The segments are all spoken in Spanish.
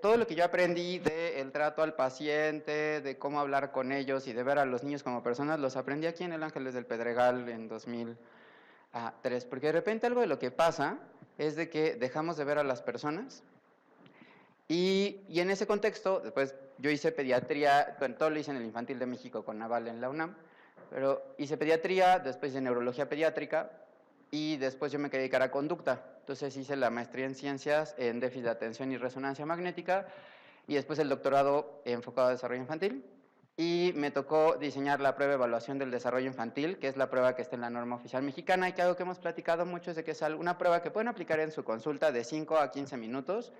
todo lo que yo aprendí del trato al paciente, de cómo hablar con ellos y de ver a los niños como personas, los aprendí aquí en el Ángeles del Pedregal en 2003, porque de repente algo de lo que pasa es de que dejamos de ver a las personas y en ese contexto, después yo hice pediatría, bueno, todo lo hice en el Infantil de México con Naval en la UNAM, pero hice pediatría, después hice neurología pediátrica y después yo me quería dedicar a conducta. Entonces hice la maestría en ciencias en déficit de atención y resonancia magnética y después el doctorado enfocado a desarrollo infantil. Y me tocó diseñar la prueba de evaluación del desarrollo infantil, que es la prueba que está en la norma oficial mexicana y que algo que hemos platicado mucho es de que es una prueba que pueden aplicar en su consulta de 5 a 15 minutos.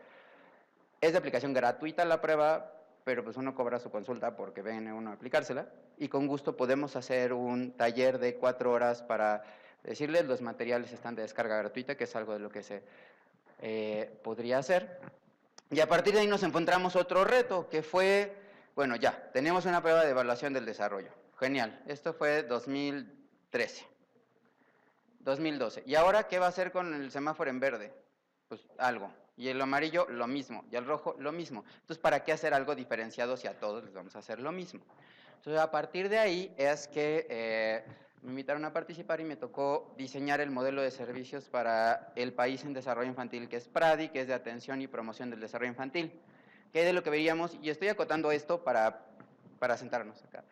Es de aplicación gratuita la prueba, pero pues uno cobra su consulta porque viene uno a aplicársela. Y con gusto podemos hacer un taller de 4 horas para decirles los materiales están de descarga gratuita, que es algo de lo que se podría hacer. Y a partir de ahí nos encontramos otro reto, que fue, bueno, ya, tenemos una prueba de evaluación del desarrollo. Genial, esto fue 2013. 2012. ¿Y ahora qué va a hacer con el semáforo en verde? Pues algo. Y el amarillo, lo mismo. Y el rojo, lo mismo. Entonces, ¿para qué hacer algo diferenciado si a todos les vamos a hacer lo mismo? Entonces, a partir de ahí es que me invitaron a participar y me tocó diseñar el modelo de servicios para el país en desarrollo infantil, que es PRADI, que es de atención y promoción del desarrollo infantil. Que es de lo que veríamos, y estoy acotando esto para sentarnos acá,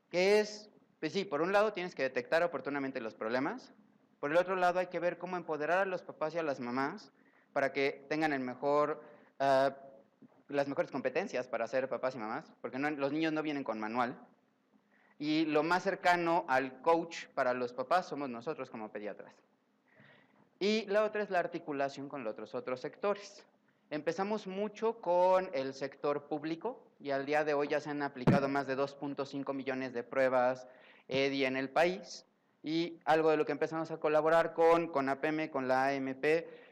que es, pues sí, por un lado tienes que detectar oportunamente los problemas, por el otro lado hay que ver cómo empoderar a los papás y a las mamás para que tengan uh, las mejores competencias para ser papás y mamás, porque no, los niños no vienen con manual, y lo más cercano al coach para los papás somos nosotros como pediatras. Y la otra es la articulación con los otros sectores. Empezamos mucho con el sector público y al día de hoy ya se han aplicado más de 2.5 millones de pruebas EDI en el país y algo de lo que empezamos a colaborar con APEME, con la AMP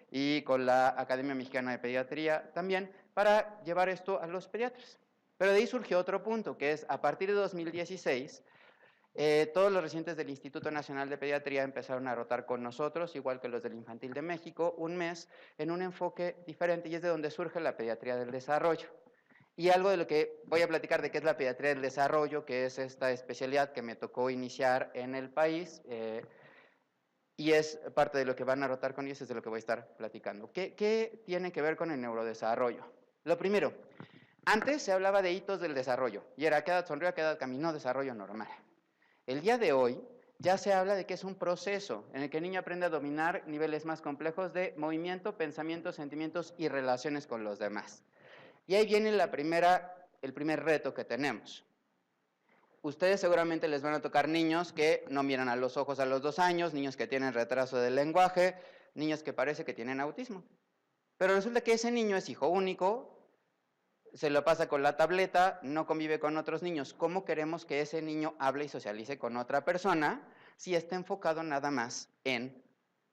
y con la Academia Mexicana de Pediatría también para llevar esto a los pediatras. Pero de ahí surgió otro punto, que es a partir de 2016 todos los residentes del Instituto Nacional de Pediatría empezaron a rotar con nosotros, igual que los del Infantil de México, un mes en un enfoque diferente y es de donde surge la pediatría del desarrollo. Y algo de lo que voy a platicar de qué es la pediatría del desarrollo, que es esta especialidad que me tocó iniciar en el país y es parte de lo que van a rotar con ellos, es de lo que voy a estar platicando. ¿Qué tiene que ver con el neurodesarrollo? Lo primero, antes se hablaba de hitos del desarrollo y era qué edad sonrió, a qué edad caminó, desarrollo normal. El día de hoy ya se habla de que es un proceso en el que el niño aprende a dominar niveles más complejos de movimiento, pensamientos, sentimientos y relaciones con los demás. Y ahí viene el primer reto que tenemos. Ustedes seguramente les van a tocar niños que no miran a los ojos a los 2 años, niños que tienen retraso del lenguaje, niños que parece que tienen autismo. Pero resulta que ese niño es hijo único, se lo pasa con la tableta, no convive con otros niños. ¿Cómo queremos que ese niño hable y socialice con otra persona si está enfocado nada más en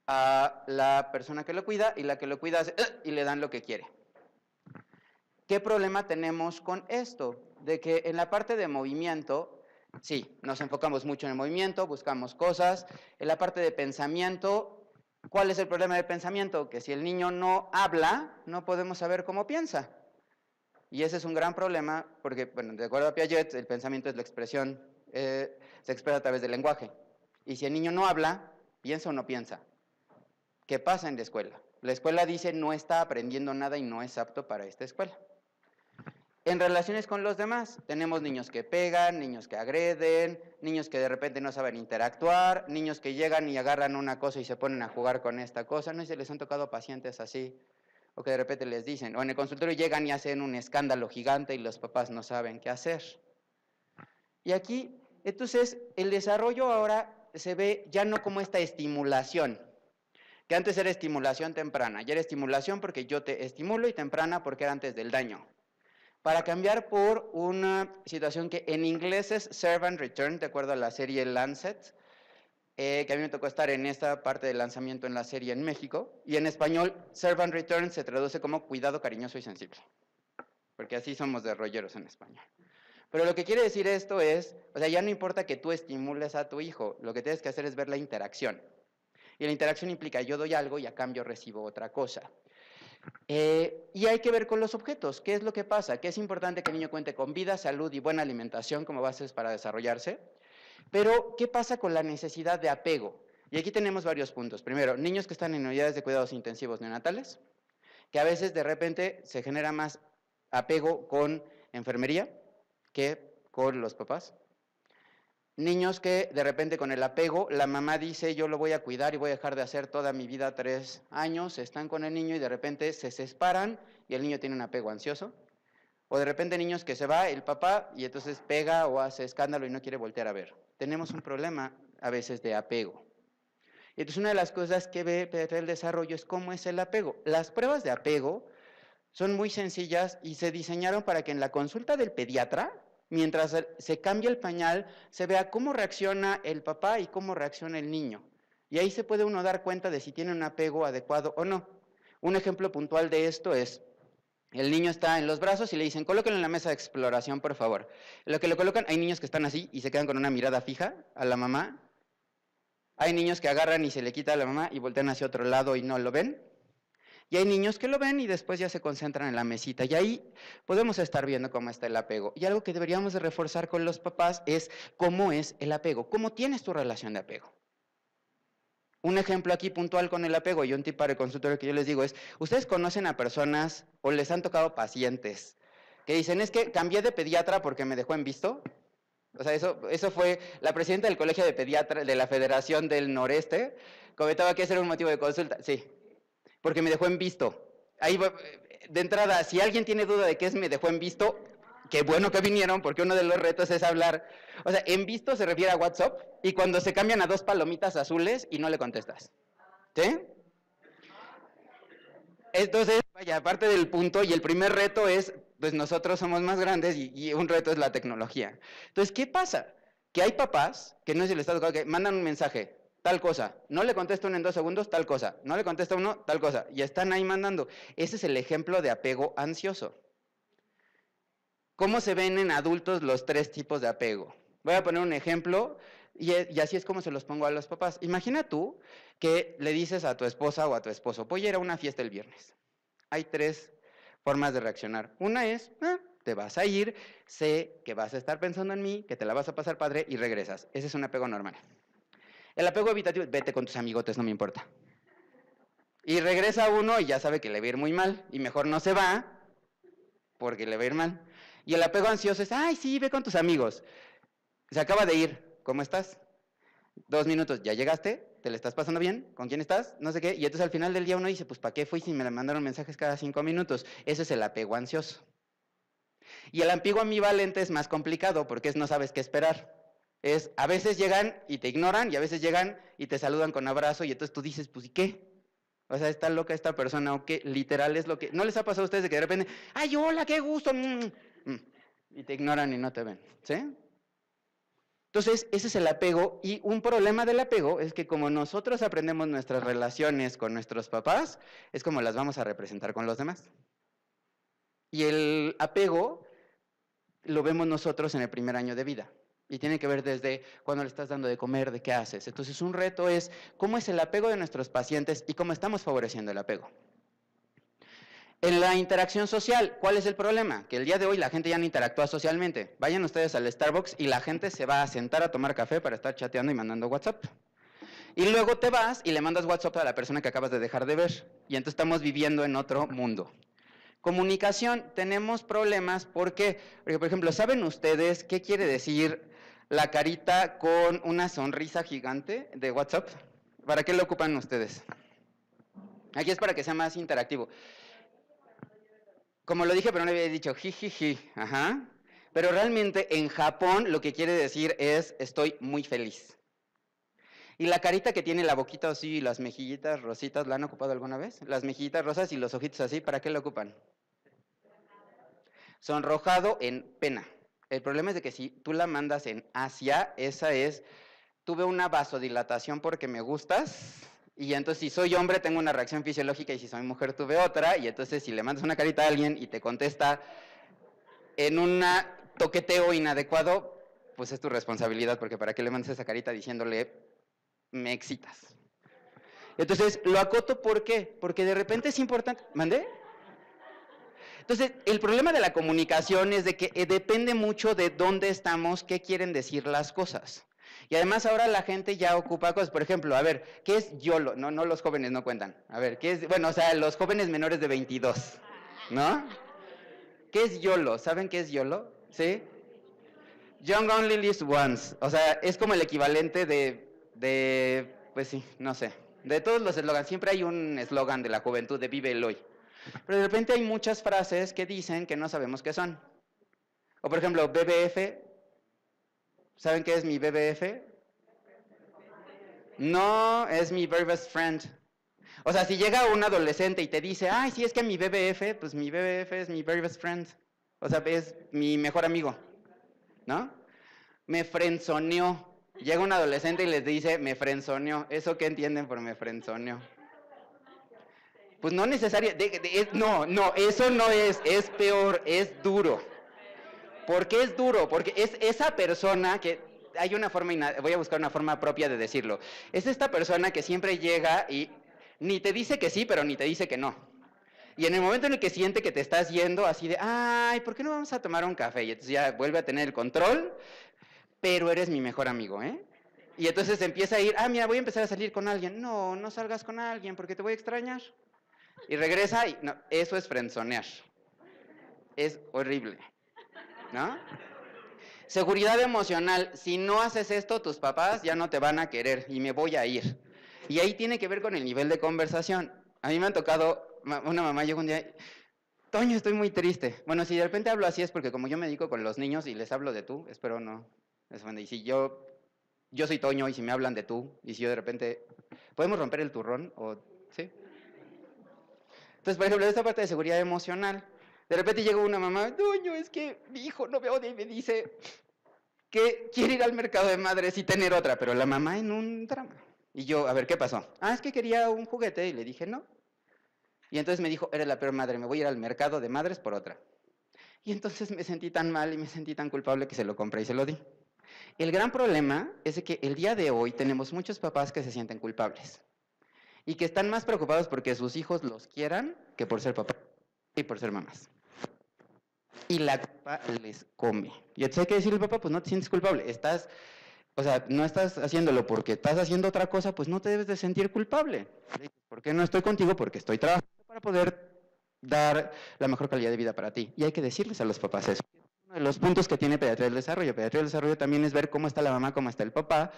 la persona que lo cuida y la que lo cuida hace y le dan lo que quiere? ¿Qué problema tenemos con esto? De que en la parte de movimiento, sí, nos enfocamos mucho en el movimiento, buscamos cosas. En la parte de pensamiento, ¿cuál es el problema de pensamiento? Que si el niño no habla, no podemos saber cómo piensa. Y ese es un gran problema porque, bueno, de acuerdo a Piaget, el pensamiento es la expresión, se expresa a través del lenguaje. Y si el niño no habla, ¿piensa o no piensa? ¿Qué pasa en la escuela? La escuela dice no está aprendiendo nada y no es apto para esta escuela. En relaciones con los demás, tenemos niños que pegan, niños que agreden, niños que de repente no saben interactuar, niños que llegan y agarran una cosa y se ponen a jugar con esta cosa. No sé si les han tocado pacientes así, o que de repente les dicen, o en el consultorio llegan y hacen un escándalo gigante y los papás no saben qué hacer. Y aquí, entonces, el desarrollo ahora se ve ya no como esta estimulación, que antes era estimulación temprana, ya era estimulación porque yo te estimulo y temprana porque era antes del daño. Para cambiar por una situación que en inglés es serve and return, de acuerdo a la serie Lancet, que a mí me tocó estar en esta parte del lanzamiento en la serie en México, y en español, serve and return se traduce como cuidado cariñoso y sensible, porque así somos de rolleros en español. Pero lo que quiere decir esto es, o sea, ya no importa que tú estimules a tu hijo, lo que tienes que hacer es ver la interacción. Y la interacción implica yo doy algo y a cambio recibo otra cosa. Y hay que ver con los objetos, ¿qué es lo que pasa? Que es importante que el niño cuente con vida, salud y buena alimentación como bases para desarrollarse, pero ¿qué pasa con la necesidad de apego? Y aquí tenemos varios puntos. Primero, niños que están en unidades de cuidados intensivos neonatales, que a veces de repente se genera más apego con enfermería que con los papás. Niños que de repente con el apego, la mamá dice yo lo voy a cuidar y voy a dejar de hacer toda mi vida 3 años, están con el niño y de repente se separan y el niño tiene un apego ansioso. O de repente niños que se va el papá y entonces pega o hace escándalo y no quiere voltear a ver. Tenemos un problema a veces de apego. Entonces una de las cosas que ve el desarrollo es cómo es el apego. Las pruebas de apego son muy sencillas y se diseñaron para que en la consulta del pediatra, mientras se cambia el pañal, se vea cómo reacciona el papá y cómo reacciona el niño. Y ahí se puede uno dar cuenta de si tiene un apego adecuado o no. Un ejemplo puntual de esto es, el niño está en los brazos y le dicen, colóquenlo en la mesa de exploración, por favor. Lo que lo colocan, hay niños que están así y se quedan con una mirada fija a la mamá. Hay niños que agarran y se le quita a la mamá y voltean hacia otro lado y no lo ven. Y hay niños que lo ven y después ya se concentran en la mesita. Y ahí podemos estar viendo cómo está el apego. Y algo que deberíamos de reforzar con los papás es cómo es el apego. ¿Cómo tienes tu relación de apego? Un ejemplo aquí puntual con el apego y un tip para el consultorio que yo les digo es, ¿ustedes conocen a personas o les han tocado pacientes que dicen, es que cambié de pediatra porque me dejó en visto? O sea, eso fue la presidenta del Colegio de Pediatras de la Federación del Noreste, comentaba que ese era un motivo de consulta. Sí, porque me dejó en visto. Ahí, de entrada, si alguien tiene duda de qué es me dejó en visto, qué bueno que vinieron, porque uno de los retos es hablar. O sea, en visto se refiere a WhatsApp y cuando se cambian a 2 palomitas azules y no le contestas. ¿Sí? Entonces, vaya, aparte del punto, y el primer reto es, pues nosotros somos más grandes y un reto es la tecnología. Entonces, ¿qué pasa? Que hay papás que no es el estado que mandan un mensaje, tal cosa, no le contesta uno en 2 segundos, tal cosa, no le contesta uno, tal cosa, y están ahí mandando. Ese es el ejemplo de apego ansioso. ¿Cómo se ven en adultos los 3 tipos de apego? Voy a poner un ejemplo y así es como se los pongo a los papás. Imagina tú que le dices a tu esposa o a tu esposo, voy a ir a una fiesta el viernes. Hay 3 formas de reaccionar. Una es, te vas a ir, sé que vas a estar pensando en mí, que te la vas a pasar padre y regresas. Ese es un apego normal. El apego evitativo, vete con tus amigotes, no me importa. Y regresa uno y ya sabe que le va a ir muy mal y mejor no se va porque le va a ir mal. Y el apego ansioso es, ay, sí, ve con tus amigos. Se acaba de ir, ¿cómo estás? 2 minutos, ¿ya llegaste? ¿Te le estás pasando bien? ¿Con quién estás? No sé qué. Y entonces al final del día uno dice, pues ¿para qué fui si me mandaron mensajes cada 5 minutos? Ese es el apego ansioso. Y el apego ambivalente es más complicado porque no sabes qué esperar. Es, a veces llegan y te ignoran y a veces llegan y te saludan con abrazo y entonces tú dices, pues ¿y qué? O sea, está loca esta persona o qué, literal es lo que... ¿No les ha pasado a ustedes de que de repente, ay, hola, qué gusto? Y te ignoran y no te ven, ¿sí? Entonces, ese es el apego y un problema del apego es que como nosotros aprendemos nuestras relaciones con nuestros papás, es como las vamos a representar con los demás. Y el apego lo vemos nosotros en el primer año de vida. Y tiene que ver desde cuando le estás dando de comer, de qué haces. Entonces, un reto es cómo es el apego de nuestros pacientes y cómo estamos favoreciendo el apego. En la interacción social, ¿cuál es el problema? Que el día de hoy la gente ya no interactúa socialmente. Vayan ustedes al Starbucks y la gente se va a sentar a tomar café para estar chateando y mandando WhatsApp. Y luego te vas y le mandas WhatsApp a la persona que acabas de dejar de ver. Y entonces estamos viviendo en otro mundo. Comunicación, tenemos problemas porque, por ejemplo, ¿saben ustedes qué quiere decir la carita con una sonrisa gigante de WhatsApp? ¿Para qué lo ocupan ustedes? Aquí es para que sea más interactivo. Como lo dije, pero no había dicho jijiji, ajá. Pero realmente en Japón lo que quiere decir es estoy muy feliz. Y la carita que tiene la boquita así y las mejillitas rositas, ¿la han ocupado alguna vez? Las mejillitas rosas y los ojitos así, ¿para qué lo ocupan? Sonrojado en pena. El problema es de que si tú la mandas en Asia, esa es, tuve una vasodilatación porque me gustas, y entonces si soy hombre tengo una reacción fisiológica y si soy mujer tuve otra, y entonces si le mandas una carita a alguien y te contesta en un toqueteo inadecuado, pues es tu responsabilidad, porque ¿para qué le mandas esa carita diciéndole, me excitas? Entonces, lo acoto, ¿por qué? Porque de repente es importante, ¿mandé? Entonces, el problema de la comunicación es de que depende mucho de dónde estamos, qué quieren decir las cosas. Y además ahora la gente ya ocupa cosas, por ejemplo, a ver, ¿qué es YOLO? No, no, los jóvenes no cuentan. A ver, ¿qué es? Bueno, o sea, los jóvenes menores de 22, ¿no? ¿Qué es YOLO? ¿Saben qué es YOLO? ¿Sí? Young Only Lives Once. O sea, es como el equivalente pues sí, no sé. De todos los eslogans, siempre hay un eslogan de la juventud de vive el hoy. Pero de repente hay muchas frases que dicen que no sabemos qué son. O por ejemplo, BBF. ¿Saben qué es mi BBF? No, es mi very best friend. O sea, si llega un adolescente y te dice, ay, sí, es que mi BBF, pues mi BBF es mi very best friend. O sea, es mi mejor amigo, ¿no? Me frenzoneó. Llega un adolescente y les dice, me frenzoneó. ¿Eso qué entienden por me frenzoneó? Pues no necesariamente, no, eso no es peor, es duro. ¿Por qué es duro? Porque es esa persona que, hay una forma, voy a buscar una forma propia de decirlo, es esta persona que siempre llega y ni te dice que sí, pero ni te dice que no. Y en el momento en el que siente que te estás yendo, así de, ay, ¿por qué no vamos a tomar un café? Y entonces ya vuelve a tener el control, pero eres mi mejor amigo, ¿eh? Y entonces empieza a ir, mira, voy a empezar a salir con alguien. No, no salgas con alguien porque te voy a extrañar. Y regresa y, no, eso es frenzonear. Es horrible, ¿no? Seguridad emocional, si no haces esto, tus papás ya no te van a querer y me voy a ir. Y ahí tiene que ver con el nivel de conversación. A mí me han tocado, una mamá llegó un día, Toño, estoy muy triste. Bueno, si de repente hablo así es porque como yo me dedico con los niños y les hablo de tú, espero no. Y si yo soy Toño y si me hablan de tú, y si yo de repente, ¿podemos romper el turrón? ¿Sí? Entonces, por ejemplo, esta parte de seguridad emocional, de repente llega una mamá, Toño, es que mi hijo no me odia y me dice que quiere ir al mercado de madres y tener otra, pero la mamá en un drama. Y yo, a ver, ¿qué pasó? Es que quería un juguete y le dije no. Y entonces me dijo, eres la peor madre, me voy a ir al mercado de madres por otra. Y entonces me sentí tan mal y me sentí tan culpable que se lo compré y se lo di. El gran problema es que el día de hoy tenemos muchos papás que se sienten culpables y que están más preocupados porque sus hijos los quieran que por ser papás y por ser mamás. Y la culpa les come. Y entonces hay que decirle al papá, pues no te sientes culpable, no estás haciéndolo porque estás haciendo otra cosa, pues no te debes de sentir culpable. ¿Por qué no estoy contigo? Porque estoy trabajando para poder dar la mejor calidad de vida para ti. Y hay que decirles a los papás eso. Uno de los puntos que tiene Pediatría del Desarrollo. Pediatría del Desarrollo también es ver cómo está la mamá, cómo está el papá,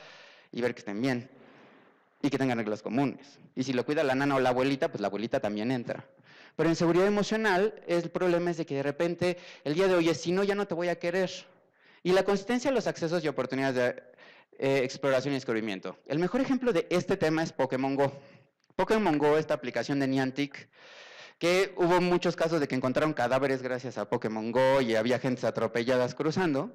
y ver que estén bien. Y que tengan reglas comunes. Y si lo cuida la nana o la abuelita, pues la abuelita también entra. Pero en seguridad emocional, el problema es de que de repente, el día de hoy es, si no, ya no te voy a querer. Y la consistencia de los accesos y oportunidades de exploración y descubrimiento. El mejor ejemplo de este tema es Pokémon Go. Pokémon Go, esta aplicación de Niantic, que hubo muchos casos de que encontraron cadáveres gracias a Pokémon Go y había gentes atropelladas cruzando.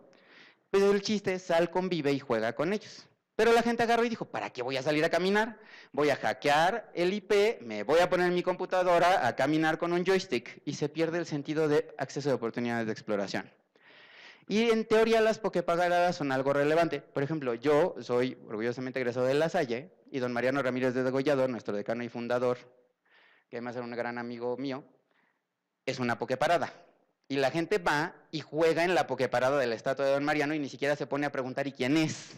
Pues el chiste es, sal, convive y juega con ellos. Pero la gente agarró y dijo, ¿para qué voy a salir a caminar? Voy a hackear el IP, me voy a poner en mi computadora a caminar con un joystick y se pierde el sentido de acceso de oportunidades de exploración. Y en teoría las poképaradas son algo relevante. Por ejemplo, yo soy orgullosamente egresado de La Salle y don Mariano Ramírez de Degollador, nuestro decano y fundador, que además era un gran amigo mío, es una pokeparada. Y la gente va y juega en la pokeparada de la estatua de don Mariano y ni siquiera se pone a preguntar ¿y quién es?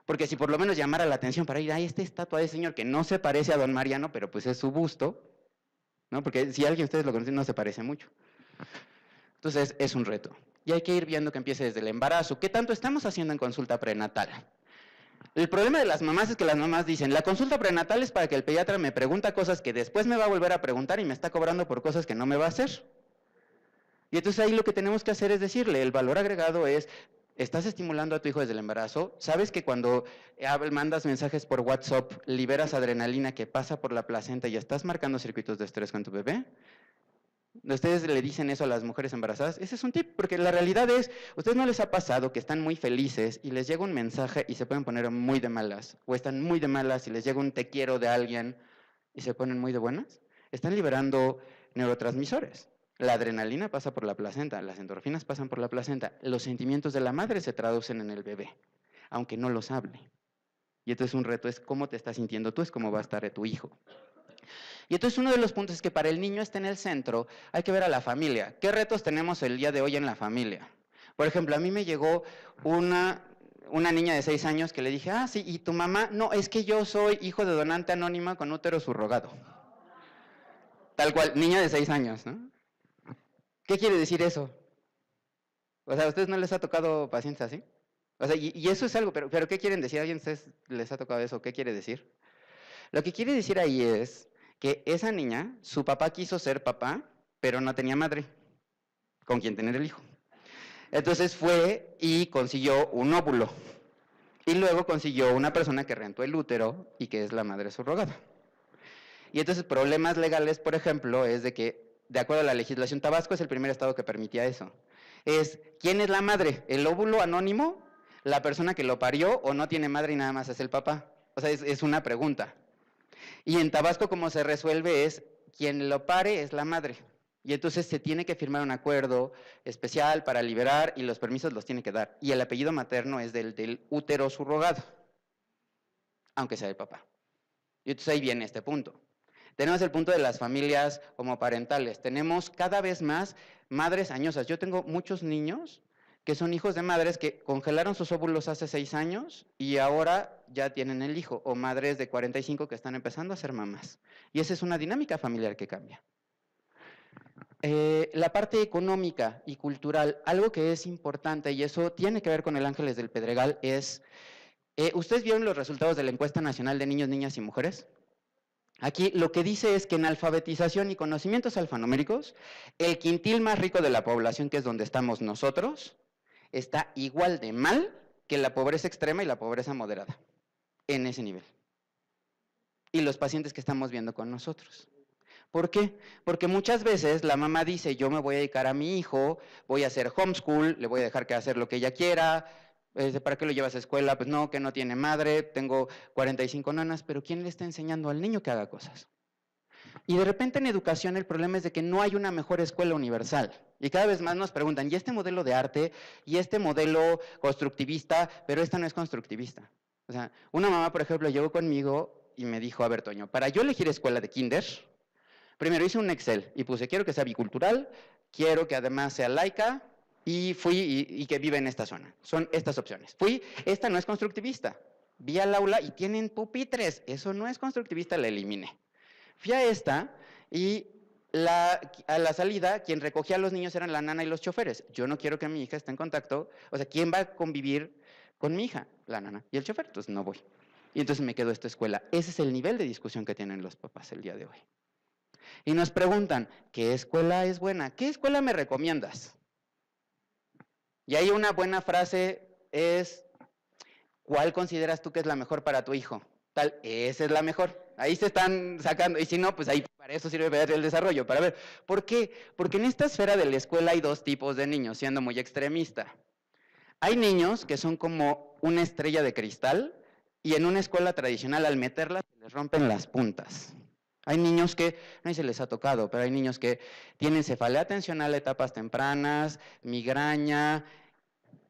Porque si por lo menos llamara la atención para ir a esta estatua de señor que no se parece a don Mariano, pero pues es su busto, ¿no? Porque si alguien de ustedes lo conocen no se parece mucho. Entonces es un reto. Y hay que ir viendo que empiece desde el embarazo. ¿Qué tanto estamos haciendo en consulta prenatal? El problema de las mamás es que las mamás dicen, la consulta prenatal es para que el pediatra me pregunta cosas que después me va a volver a preguntar y me está cobrando por cosas que no me va a hacer. Y entonces ahí lo que tenemos que hacer es decirle, el valor agregado es, estás estimulando a tu hijo desde el embarazo, sabes que cuando mandas mensajes por WhatsApp, liberas adrenalina que pasa por la placenta y estás marcando circuitos de estrés con tu bebé. ¿Ustedes le dicen eso a las mujeres embarazadas? Ese es un tip, porque la realidad es, ¿a ustedes no les ha pasado que están muy felices y les llega un mensaje y se pueden poner muy de malas? ¿O están muy de malas y les llega un te quiero de alguien y se ponen muy de buenas? Están liberando neurotransmisores. La adrenalina pasa por la placenta, las endorfinas pasan por la placenta, los sentimientos de la madre se traducen en el bebé, aunque no los hable. Y entonces un reto es cómo te estás sintiendo tú, es cómo va a estar tu hijo. Y entonces uno de los puntos es que para el niño esté en el centro, hay que ver a la familia. ¿Qué retos tenemos el día de hoy en la familia? Por ejemplo, a mí me llegó una niña de 6 años que le dije, ah, sí, ¿y tu mamá? No, es que yo soy hijo de donante anónima con útero subrogado. Tal cual, niña de 6 años, ¿no? ¿Qué quiere decir eso? O sea, ¿a ustedes no les ha tocado pacientes así? O sea, y eso es algo, pero ¿qué quieren decir? ¿A alguien de ustedes les ha tocado eso? ¿Qué quiere decir? Lo que quiere decir ahí es que esa niña, su papá quiso ser papá, pero no tenía madre con quien tener el hijo. Entonces fue y consiguió un óvulo. Y luego consiguió una persona que rentó el útero y que es la madre subrogada. Y entonces problemas legales, por ejemplo, es de que, de acuerdo a la legislación, Tabasco es el primer estado que permitía eso. Es, ¿quién es la madre? ¿El óvulo anónimo? ¿La persona que lo parió o no tiene madre y nada más es el papá? O sea, es una pregunta. Y en Tabasco como se resuelve es, quien lo pare es la madre. Y entonces se tiene que firmar un acuerdo especial para liberar y los permisos los tiene que dar. Y el apellido materno es del útero subrogado, aunque sea el papá. Y entonces ahí viene este punto. Tenemos el punto de las familias homoparentales. Tenemos cada vez más madres añosas. Yo tengo muchos niños que son hijos de madres que congelaron sus óvulos hace 6 años y ahora ya tienen el hijo, o madres de 45 que están empezando a ser mamás. Y esa es una dinámica familiar que cambia. La parte económica y cultural, algo que es importante, y eso tiene que ver con el Ángeles del Pedregal, es, ¿ustedes vieron los resultados de la encuesta nacional de niños, niñas y mujeres? Aquí lo que dice es que en alfabetización y conocimientos alfanuméricos, el quintil más rico de la población, que es donde estamos nosotros, está igual de mal que la pobreza extrema y la pobreza moderada, en ese nivel. Y los pacientes que estamos viendo con nosotros. ¿Por qué? Porque muchas veces la mamá dice, yo me voy a dedicar a mi hijo, voy a hacer homeschool, le voy a dejar que hacer lo que ella quiera, ¿para qué lo llevas a escuela? Pues no, que no tiene madre, tengo 45 nanas, pero ¿quién le está enseñando al niño que haga cosas? Y de repente en educación el problema es de que no hay una mejor escuela universal. Y cada vez más nos preguntan, ¿y este modelo de arte? ¿Y este modelo constructivista? Pero esta no es constructivista. O sea, una mamá, por ejemplo, llegó conmigo y me dijo, a ver, Toño, para yo elegir escuela de kinder, primero hice un Excel y puse, quiero que sea bicultural, quiero que además sea laica, y fui y que vive en esta zona. Son estas opciones. Fui, esta no es constructivista. Vi al aula y tienen pupitres. Eso no es constructivista, la eliminé. Fui a esta y a la salida, quien recogía a los niños eran la nana y los choferes. Yo no quiero que mi hija esté en contacto, o sea, ¿quién va a convivir con mi hija? La nana y el chofer, entonces no voy. Y entonces me quedo esta escuela. Ese es el nivel de discusión que tienen los papás el día de hoy. Y nos preguntan, ¿qué escuela es buena? ¿Qué escuela me recomiendas? Y ahí una buena frase es, ¿cuál consideras tú que es la mejor para tu hijo? Tal, esa es la mejor. Ahí se están sacando, y si no, pues ahí para eso sirve ver el desarrollo, para ver. ¿Por qué? Porque en esta esfera de la escuela hay 2 tipos de niños, siendo muy extremista. Hay niños que son como una estrella de cristal, y en una escuela tradicional al meterlas se les rompen las puntas. Hay niños que, no sé si les ha tocado, pero hay niños que tienen cefalea atencional a etapas tempranas, migraña.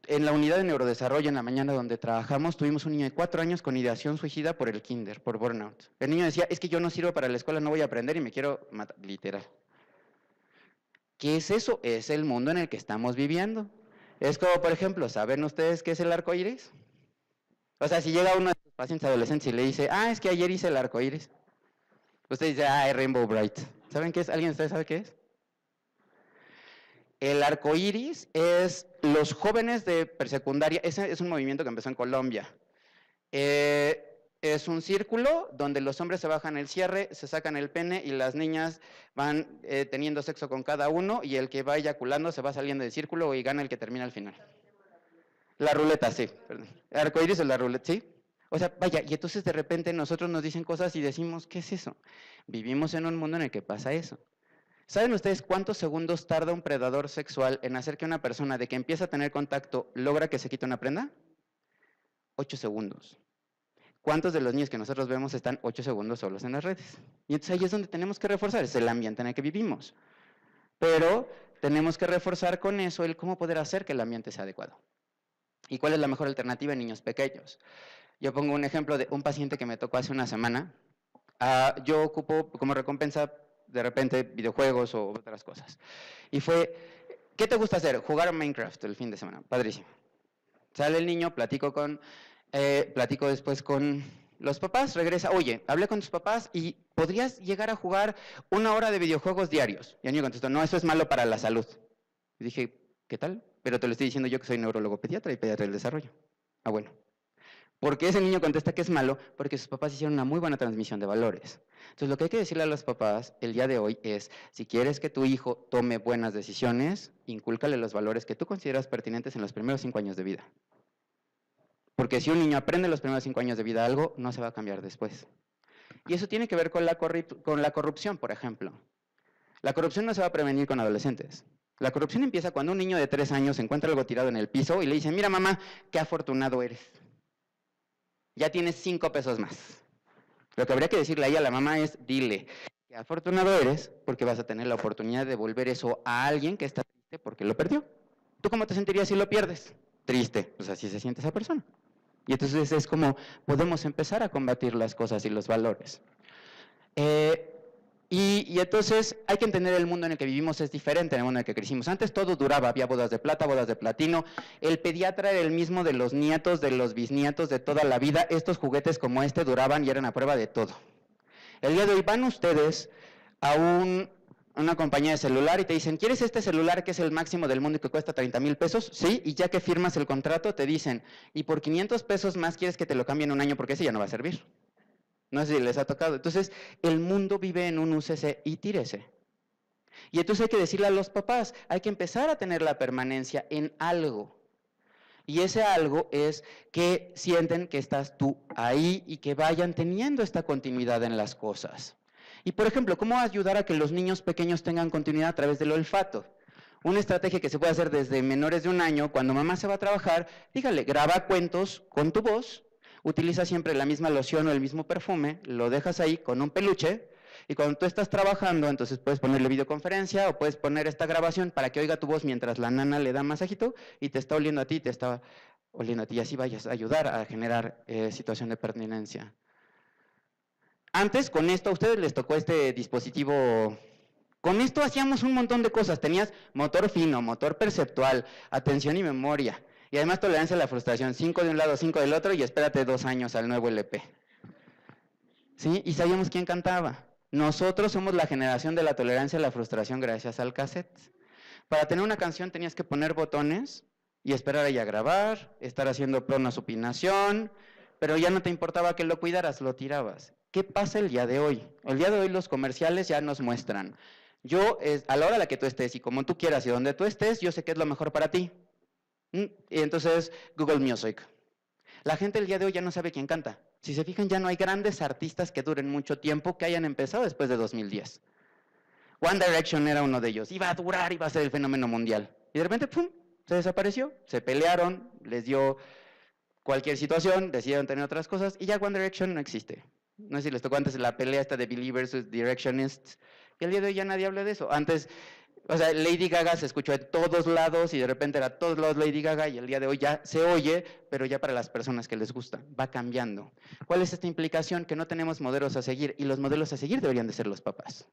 En la unidad de neurodesarrollo en la mañana donde trabajamos, tuvimos un niño de 4 años con ideación suicida por el kinder, por burnout. El niño decía, es que yo no sirvo para la escuela, no voy a aprender y me quiero matar, literal. ¿Qué es eso? Es el mundo en el que estamos viviendo. Es como, por ejemplo, ¿saben ustedes qué es el arco iris? O sea, si llega uno de los pacientes adolescentes y le dice, es que ayer hice el arco iris. Usted dice, es Rainbow Bright. ¿Saben qué es? ¿Alguien de ustedes sabe qué es? El arco iris es los jóvenes de presecundaria, ese es un movimiento que empezó en Colombia. Es un círculo donde los hombres se bajan el cierre, se sacan el pene y las niñas van teniendo sexo con cada uno y el que va eyaculando se va saliendo del círculo y gana el que termina al final. La ruleta, sí. Perdón. El arco iris es la ruleta, ¿sí? O sea, vaya, y entonces de repente nosotros nos dicen cosas y decimos, ¿qué es eso? Vivimos en un mundo en el que pasa eso. ¿Saben ustedes cuántos segundos tarda un predador sexual en hacer que una persona de que empieza a tener contacto logra que se quite una prenda? 8 segundos. ¿Cuántos de los niños que nosotros vemos están 8 segundos solos en las redes? Y entonces ahí es donde tenemos que reforzar, es el ambiente en el que vivimos. Pero tenemos que reforzar con eso el cómo poder hacer que el ambiente sea adecuado. ¿Y cuál es la mejor alternativa en niños pequeños? Yo pongo un ejemplo de un paciente que me tocó hace una semana. yo ocupo como recompensa de repente videojuegos o otras cosas. Y fue, ¿qué te gusta hacer? Jugar a Minecraft el fin de semana, padrísimo. Sale el niño, platico después con los papás, regresa, oye, hablé con tus papás y podrías llegar a jugar 1 hora de videojuegos diarios. Y el niño contestó, no, eso es malo para la salud. Y dije, ¿qué tal? Pero te lo estoy diciendo yo que soy neurólogo pediatra y pediatra del desarrollo. Ah, bueno. ¿Por qué ese niño contesta que es malo? Porque sus papás hicieron una muy buena transmisión de valores. Entonces, lo que hay que decirle a los papás el día de hoy es, si quieres que tu hijo tome buenas decisiones, incúlcale los valores que tú consideras pertinentes en los primeros 5 años de vida. Porque si un niño aprende los primeros 5 años de vida algo, no se va a cambiar después. Y eso tiene que ver con la corrupción, por ejemplo. La corrupción no se va a prevenir con adolescentes. La corrupción empieza cuando un niño de 3 años encuentra algo tirado en el piso y le dice, mira mamá, qué afortunado eres. Ya tienes 5 pesos más. Lo que habría que decirle ahí a la mamá es, dile, qué afortunado eres porque vas a tener la oportunidad de devolver eso a alguien que está triste porque lo perdió. ¿Tú cómo te sentirías si lo pierdes? Triste. Pues así se siente esa persona. Y entonces es como podemos empezar a combatir las cosas y los valores. Y entonces hay que entender el mundo en el que vivimos es diferente en el mundo en el que crecimos. Antes todo duraba, había bodas de plata, bodas de platino. El pediatra era el mismo de los nietos, de los bisnietos, de toda la vida. Estos juguetes como este duraban y eran a prueba de todo. El día de hoy van ustedes a una compañía de celular y te dicen, ¿quieres este celular que es el máximo del mundo y que cuesta 30,000 pesos? Sí, y ya que firmas el contrato te dicen, y por 500 pesos más quieres que te lo cambien un año porque ese ya no va a servir. No sé si les ha tocado. Entonces, el mundo vive en un úsese y tírese. Y entonces hay que decirle a los papás, hay que empezar a tener la permanencia en algo. Y ese algo es que sienten que estás tú ahí y que vayan teniendo esta continuidad en las cosas. Y por ejemplo, ¿cómo ayudar a que los niños pequeños tengan continuidad a través del olfato? Una estrategia que se puede hacer desde menores de 1 año, cuando mamá se va a trabajar, dígale, graba cuentos con tu voz, utiliza siempre la misma loción o el mismo perfume, lo dejas ahí con un peluche, y cuando tú estás trabajando, entonces puedes ponerle videoconferencia o puedes poner esta grabación para que oiga tu voz mientras la nana le da masajito y te está oliendo a ti, te está oliendo a ti, y así vayas a ayudar a generar situación de pertinencia. Antes, con esto, a ustedes les tocó este dispositivo. Con esto hacíamos un montón de cosas. Tenías motor fino, motor perceptual, atención y memoria. Y además tolerancia a la frustración. 5 de un lado, 5 del otro y espérate 2 años al nuevo LP. ¿Sí? Y sabíamos quién cantaba. Nosotros somos la generación de la tolerancia a la frustración gracias al cassette. Para tener una canción tenías que poner botones y esperar ahí a grabar, estar haciendo una supinación, pero ya no te importaba que lo cuidaras, lo tirabas. ¿Qué pasa el día de hoy? El día de hoy los comerciales ya nos muestran. A la hora a la que tú estés y como tú quieras y donde tú estés, yo sé qué es lo mejor para ti. Y entonces, Google Music. La gente el día de hoy ya no sabe quién canta. Si se fijan, ya no hay grandes artistas que duren mucho tiempo que hayan empezado después de 2010. One Direction era uno de ellos. Iba a durar, iba a ser el fenómeno mundial. Y de repente, ¡pum!, se desapareció. Se pelearon, les dio cualquier situación, decidieron tener otras cosas y ya One Direction no existe. No sé si les tocó antes la pelea esta de Billy versus Directionists. Y el día de hoy ya nadie habla de eso. Antes, o sea, Lady Gaga se escuchó de todos lados y de repente era todos lados Lady Gaga y el día de hoy ya se oye, pero ya para las personas que les gusta. Va cambiando. ¿Cuál es esta implicación? Que no tenemos modelos a seguir y los modelos a seguir deberían de ser los papás.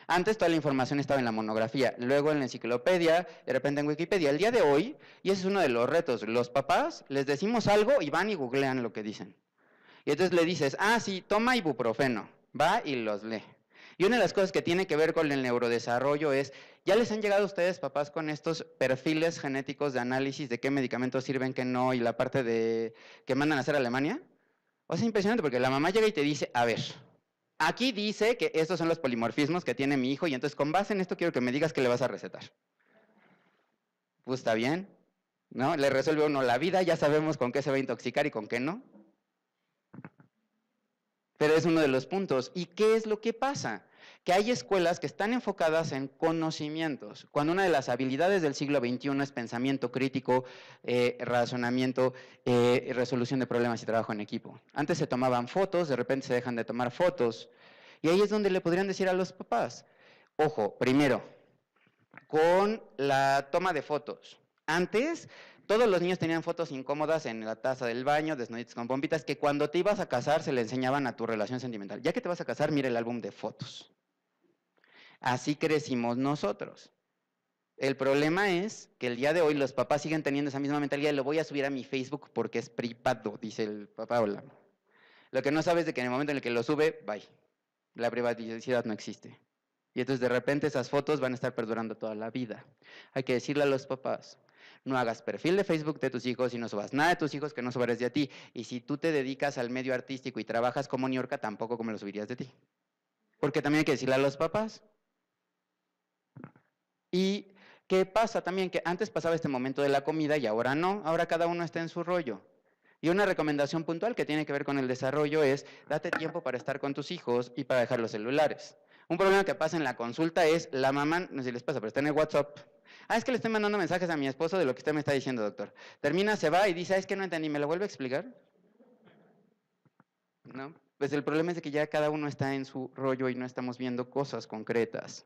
Antes toda la información estaba en la monografía, luego en la enciclopedia, de repente en Wikipedia. El día de hoy, y ese es uno de los retos, los papás les decimos algo y van y googlean lo que dicen. Y entonces le dices, sí, toma ibuprofeno, va y los lee. Y una de las cosas que tiene que ver con el neurodesarrollo es, ¿ya les han llegado a ustedes, papás, con estos perfiles genéticos de análisis de qué medicamentos sirven, qué no, y la parte de que mandan a hacer a Alemania? O sea, es impresionante porque la mamá llega y te dice, a ver, aquí dice que estos son los polimorfismos que tiene mi hijo y entonces con base en esto quiero que me digas qué le vas a recetar. Pues está bien, ¿no? Le resuelve uno la vida, ya sabemos con qué se va a intoxicar y con qué no. Pero es uno de los puntos. ¿Y qué es lo que pasa? Que hay escuelas que están enfocadas en conocimientos, cuando una de las habilidades del siglo XXI es pensamiento crítico, razonamiento, resolución de problemas y trabajo en equipo. Antes se tomaban fotos, de repente se dejan de tomar fotos, y ahí es donde le podrían decir a los papás, ojo, primero, con la toma de fotos, Antes, todos los niños tenían fotos incómodas en la taza del baño, desnuditos con pompitas, que cuando te ibas a casar se le enseñaban a tu relación sentimental. Ya que te vas a casar, mira el álbum de fotos. Así crecimos nosotros. El problema es que el día de hoy los papás siguen teniendo esa misma mentalidad, lo voy a subir a mi Facebook porque es privado, dice el papá o la mamá. Lo que no sabes es de que en el momento en el que lo sube, bye. La privacidad no existe. Y entonces de repente esas fotos van a estar perdurando toda la vida. Hay que decirle a los papás, no hagas perfil de Facebook de tus hijos y no subas nada de tus hijos que no subas de ti. Y si tú te dedicas al medio artístico y trabajas como Niurka, tampoco como lo subirías de ti. Porque también hay que decirle a los papás. Y ¿qué pasa también? Que antes pasaba este momento de la comida y ahora no. Ahora cada uno está en su rollo. Y una recomendación puntual que tiene que ver con el desarrollo es, date tiempo para estar con tus hijos y para dejar los celulares. Un problema que pasa en la consulta es, la mamá, no sé si les pasa, pero está en el WhatsApp. Es que le estoy mandando mensajes a mi esposo de lo que usted me está diciendo, doctor. Termina, se va y dice, es que no entendí, ¿me lo vuelve a explicar? ¿No? Pues el problema es de que ya cada uno está en su rollo y no estamos viendo cosas concretas.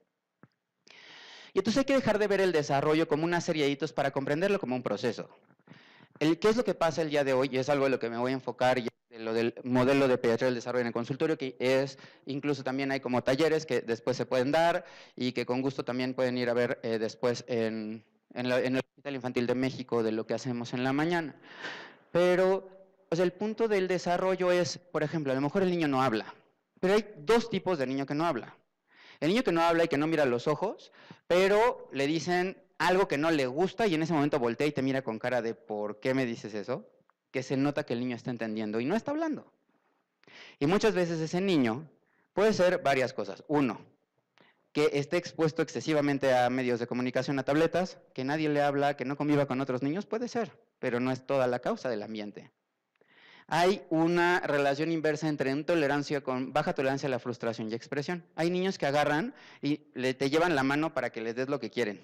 Y entonces hay que dejar de ver el desarrollo como una serie de hitos para comprenderlo como un proceso. ¿Qué es lo que pasa el día de hoy? Y es algo de lo que me voy a enfocar, y de lo del modelo de pediatría del desarrollo en el consultorio, que es, incluso también hay como talleres que después se pueden dar y que con gusto también pueden ir a ver después en el Hospital Infantil de México de lo que hacemos en la mañana. Pero pues el punto del desarrollo es, por ejemplo, a lo mejor el niño no habla, pero hay dos tipos de niño que no habla. El niño que no habla y que no mira a los ojos, pero le dicen algo que no le gusta y en ese momento voltea y te mira con cara de ¿por qué me dices eso? Que se nota que el niño está entendiendo y no está hablando. Y muchas veces ese niño puede ser varias cosas. Uno, que esté expuesto excesivamente a medios de comunicación, a tabletas, que nadie le habla, que no conviva con otros niños, puede ser, pero no es toda la causa del ambiente. Hay una relación inversa entre baja tolerancia a la frustración y expresión. Hay niños que agarran y te llevan la mano para que les des lo que quieren.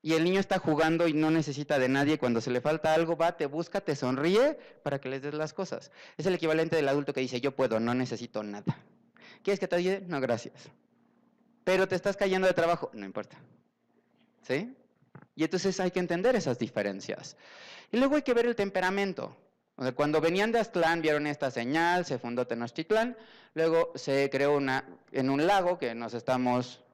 Y el niño está jugando y no necesita de nadie. Cuando se le falta algo, va, te busca, te sonríe para que les des las cosas. Es el equivalente del adulto que dice, yo puedo, no necesito nada. ¿Quieres que te ayude? No, gracias. Pero te estás cayendo de trabajo, no importa. ¿Sí? Y entonces hay que entender esas diferencias. Y luego hay que ver el temperamento. O sea, cuando venían de Aztlán, vieron esta señal, se fundó Tenochtitlán, luego se creó en un lago que nos estamos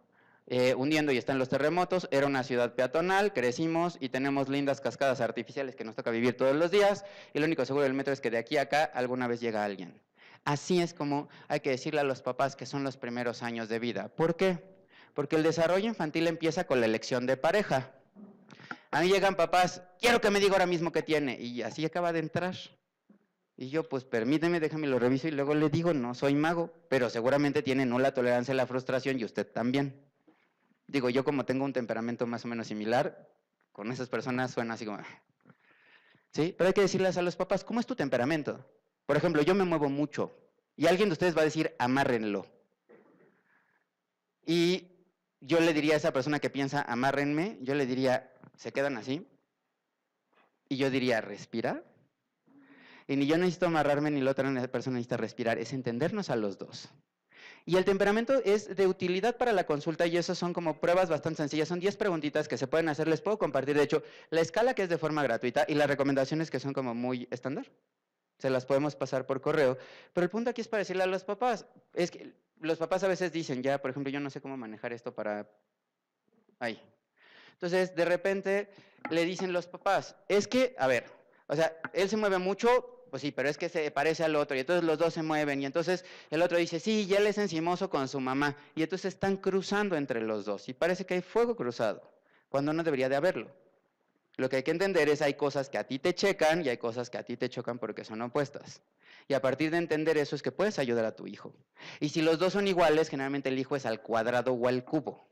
hundiendo y están los terremotos, era una ciudad peatonal, crecimos y tenemos lindas cascadas artificiales que nos toca vivir todos los días, y lo único seguro del metro es que de aquí a acá alguna vez llega alguien. Así es como hay que decirle a los papás que son los primeros años de vida. ¿Por qué? Porque el desarrollo infantil empieza con la elección de pareja. A mí llegan papás, quiero que me diga ahora mismo qué tiene, y así acaba de entrar. Y yo, pues permíteme, déjame lo reviso y luego le digo, no soy mago, pero seguramente tiene nula tolerancia a la frustración y usted también. Digo, yo como tengo un temperamento más o menos similar, con esas personas suena así como... ¿Sí? Pero hay que decirles a los papás, ¿cómo es tu temperamento? Por ejemplo, yo me muevo mucho y alguien de ustedes va a decir, amárrenlo. Y yo le diría a esa persona que piensa, amárrenme, yo le diría, ¿se quedan así? Y yo diría, ¿respira? Y ni yo necesito amarrarme, ni la otra persona necesita respirar, es entendernos a los dos. Y el temperamento es de utilidad para la consulta y eso son como pruebas bastante sencillas. Son 10 preguntitas que se pueden hacer, les puedo compartir, de hecho, la escala que es de forma gratuita y las recomendaciones que son como muy estándar. Se las podemos pasar por correo. Pero el punto aquí es para decirle a los papás, es que los papás a veces dicen, ya, por ejemplo, yo no sé cómo manejar esto para... Ahí. Entonces, de repente, le dicen los papás, es que, a ver, o sea, él se mueve mucho... Pues sí, pero es que se parece al otro y entonces los dos se mueven y entonces el otro dice, sí, ya él es encimoso con su mamá y entonces están cruzando entre los dos y parece que hay fuego cruzado, cuando no debería de haberlo. Lo que hay que entender es hay cosas que a ti te checan y hay cosas que a ti te chocan porque son opuestas. Y a partir de entender eso es que puedes ayudar a tu hijo. Y si los dos son iguales, generalmente el hijo es al cuadrado o al cubo.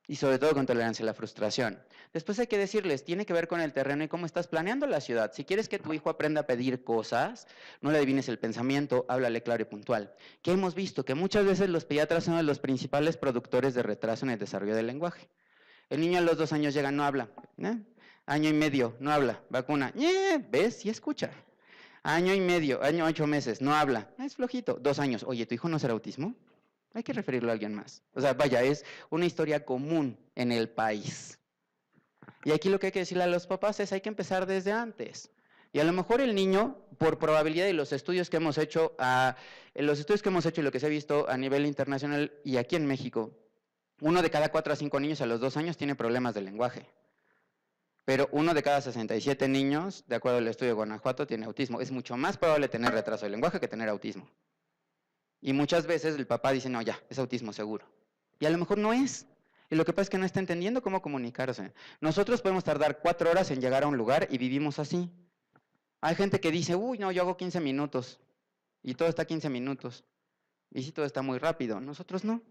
Y sobre todo con tolerancia a la frustración. Después hay que decirles, tiene que ver con el terreno y cómo estás planeando la ciudad. Si quieres que tu hijo aprenda a pedir cosas, no le adivines el pensamiento, háblale claro y puntual. ¿Qué hemos visto? Que muchas veces los pediatras son los principales productores de retraso en el desarrollo del lenguaje. El niño a los 2 años llega, no habla. Año y medio, no habla. Vacuna, ¿ves? Sí escucha. Año y medio, 8 meses, no habla. Es flojito. 2 años, oye, ¿tu hijo no será autismo? Hay que referirlo a alguien más. O sea, vaya, es una historia común en el país. Y aquí lo que hay que decirle a los papás es hay que empezar desde antes. Y a lo mejor el niño, por probabilidad y los estudios que hemos hecho, los estudios que hemos hecho y lo que se ha visto a nivel internacional y aquí en México, 1 de cada 4 a 5 niños a los 2 años tiene problemas de lenguaje. Pero 1 de cada 67 niños, de acuerdo al estudio de Guanajuato, tiene autismo. Es mucho más probable tener retraso de lenguaje que tener autismo. Y muchas veces el papá dice, no, ya, es autismo seguro. Y a lo mejor no es. Y lo que pasa es que no está entendiendo cómo comunicarse. Nosotros podemos tardar 4 horas en llegar a un lugar y vivimos así. Hay gente que dice, uy, no, yo hago 15 minutos. Y todo está 15 minutos. Y sí, todo está muy rápido. Nosotros no.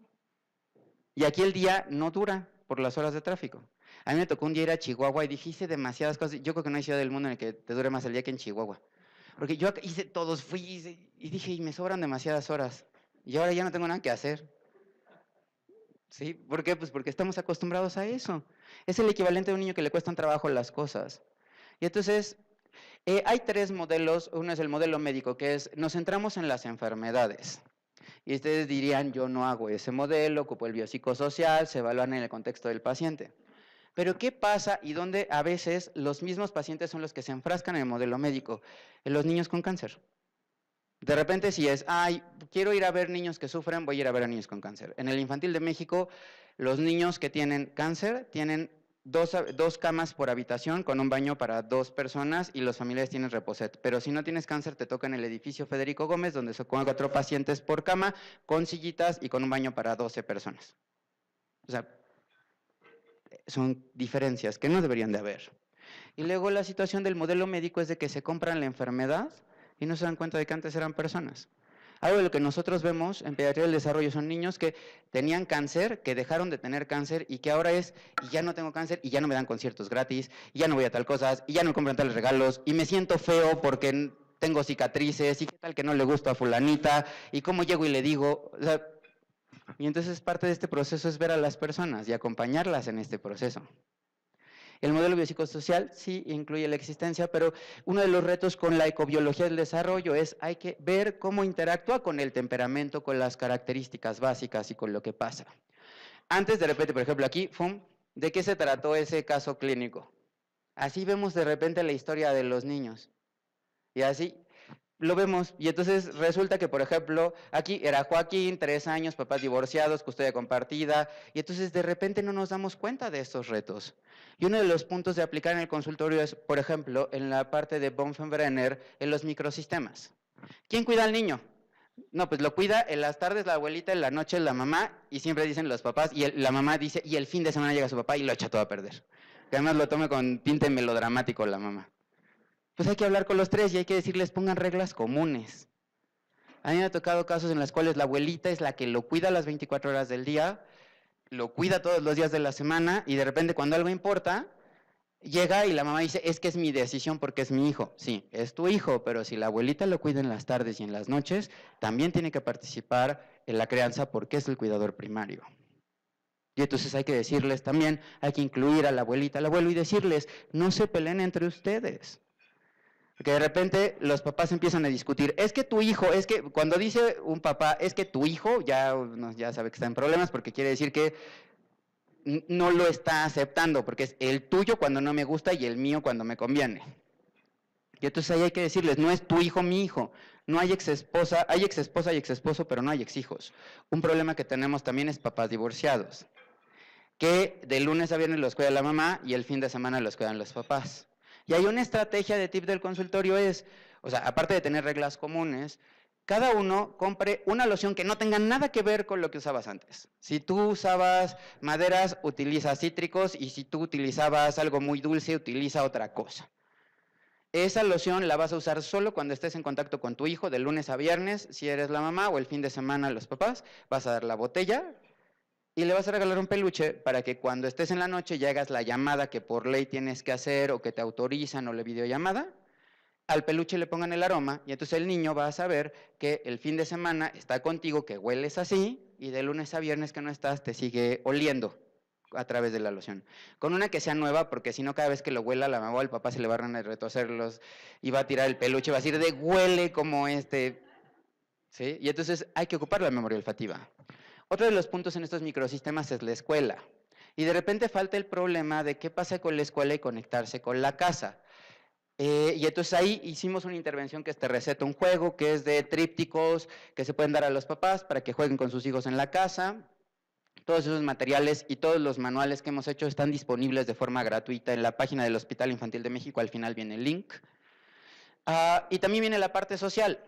Y aquí el día no dura por las horas de tráfico. A mí me tocó un día ir a Chihuahua y dije, hice demasiadas cosas. Yo creo que no hay ciudad del mundo en el que te dure más el día que en Chihuahua. Porque yo hice todos, y dije, y me sobran demasiadas horas. Y ahora ya no tengo nada que hacer. ¿Sí? ¿Por qué? Pues porque estamos acostumbrados a eso. Es el equivalente de un niño que le cuestan trabajo las cosas. Y entonces, hay 3 modelos. Uno es el modelo médico, que es, nos centramos en las enfermedades. Y ustedes dirían, yo no hago ese modelo, ocupo el biopsicosocial, se evalúan en el contexto del paciente. Pero ¿qué pasa y dónde a veces los mismos pacientes son los que se enfrascan en el modelo médico? En los niños con cáncer. De repente si es, ay, quiero ir a ver niños que sufren, voy a ir a ver a niños con cáncer. En el infantil de México, los niños que tienen cáncer tienen 2 camas por habitación con un baño para 2 personas y los familiares tienen reposet. Pero si no tienes cáncer, te toca en el edificio Federico Gómez, donde se ponen 4 pacientes por cama, con sillitas y con un baño para 12 personas. O sea, son diferencias que no deberían de haber. Y luego la situación del modelo médico es de que se compran la enfermedad y no se dan cuenta de que antes eran personas. Algo de lo que nosotros vemos en pediatría del desarrollo son niños que tenían cáncer, que dejaron de tener cáncer y que ahora es, y ya no tengo cáncer, y ya no me dan conciertos gratis, y ya no voy a tal cosas, y ya no me compran tales regalos, y me siento feo porque tengo cicatrices, y qué tal que no le gusto a fulanita, y cómo llego y le digo, o sea, y entonces parte de este proceso es ver a las personas y acompañarlas en este proceso. El modelo biopsicosocial sí incluye la existencia, pero uno de los retos con la ecobiología del desarrollo es hay que ver cómo interactúa con el temperamento, con las características básicas y con lo que pasa. Antes de repente, por ejemplo, aquí, ¿de qué se trató ese caso clínico? Así vemos de repente la historia de los niños. Y así lo vemos. Y entonces resulta que, por ejemplo, aquí era Joaquín, 3 años, papás divorciados, custodia compartida, y entonces de repente no nos damos cuenta de estos retos. Y uno de los puntos de aplicar en el consultorio es, por ejemplo, en la parte de Bonfenbrenner, en los microsistemas. ¿Quién cuida al niño? No, pues lo cuida en las tardes la abuelita, en la noche la mamá, y siempre dicen los papás, y la mamá dice, y el fin de semana llega su papá y lo echa todo a perder. Que además lo tome con tinte melodramático la mamá. Pues hay que hablar con los 3 y hay que decirles pongan reglas comunes. A mí me ha tocado casos en los cuales la abuelita es la que lo cuida las 24 horas del día, lo cuida todos los días de la semana y de repente cuando algo importa, llega y la mamá dice, es que es mi decisión porque es mi hijo. Sí, es tu hijo, pero si la abuelita lo cuida en las tardes y en las noches, también tiene que participar en la crianza porque es el cuidador primario. Y entonces hay que decirles también, hay que incluir a la abuelita, al abuelo y decirles, no se peleen entre ustedes. Porque de repente los papás empiezan a discutir, es que tu hijo, es que cuando dice un papá, es que tu hijo, ya sabe que está en problemas porque quiere decir que no lo está aceptando, porque es el tuyo cuando no me gusta y el mío cuando me conviene. Y entonces ahí hay que decirles, no es tu hijo, mi hijo, no hay exesposa y exesposo, pero no hay exhijos. Un problema que tenemos también es papás divorciados, que de lunes a viernes los cuida la mamá y el fin de semana los cuidan los papás. Y hay una estrategia de tip del consultorio es, o sea, aparte de tener reglas comunes, cada uno compre una loción que no tenga nada que ver con lo que usabas antes. Si tú usabas maderas, utiliza cítricos, y si tú utilizabas algo muy dulce, utiliza otra cosa. Esa loción la vas a usar solo cuando estés en contacto con tu hijo, de lunes a viernes, si eres la mamá, o el fin de semana los papás, vas a dar la botella, y le vas a regalar un peluche para que cuando estés en la noche y hagas la llamada que por ley tienes que hacer o que te autorizan o la videollamada, al peluche le pongan el aroma y entonces el niño va a saber que el fin de semana está contigo, que hueles así y de lunes a viernes que no estás te sigue oliendo a través de la loción. Con una que sea nueva, porque si no cada vez que lo huela la mamá o el papá se le van a retorcerlos y va a tirar el peluche, va a decir de huele como este, ¿sí? Y entonces hay que ocupar la memoria olfativa. Otro de los puntos en estos microsistemas es la escuela. Y de repente falta el problema de qué pasa con la escuela y conectarse con la casa. Y entonces ahí hicimos una intervención que es Te Receto un Juego, que es de trípticos que se pueden dar a los papás para que jueguen con sus hijos en la casa. Todos esos materiales y todos los manuales que hemos hecho están disponibles de forma gratuita en la página del Hospital Infantil de México, al final viene el link. Y también viene la parte social.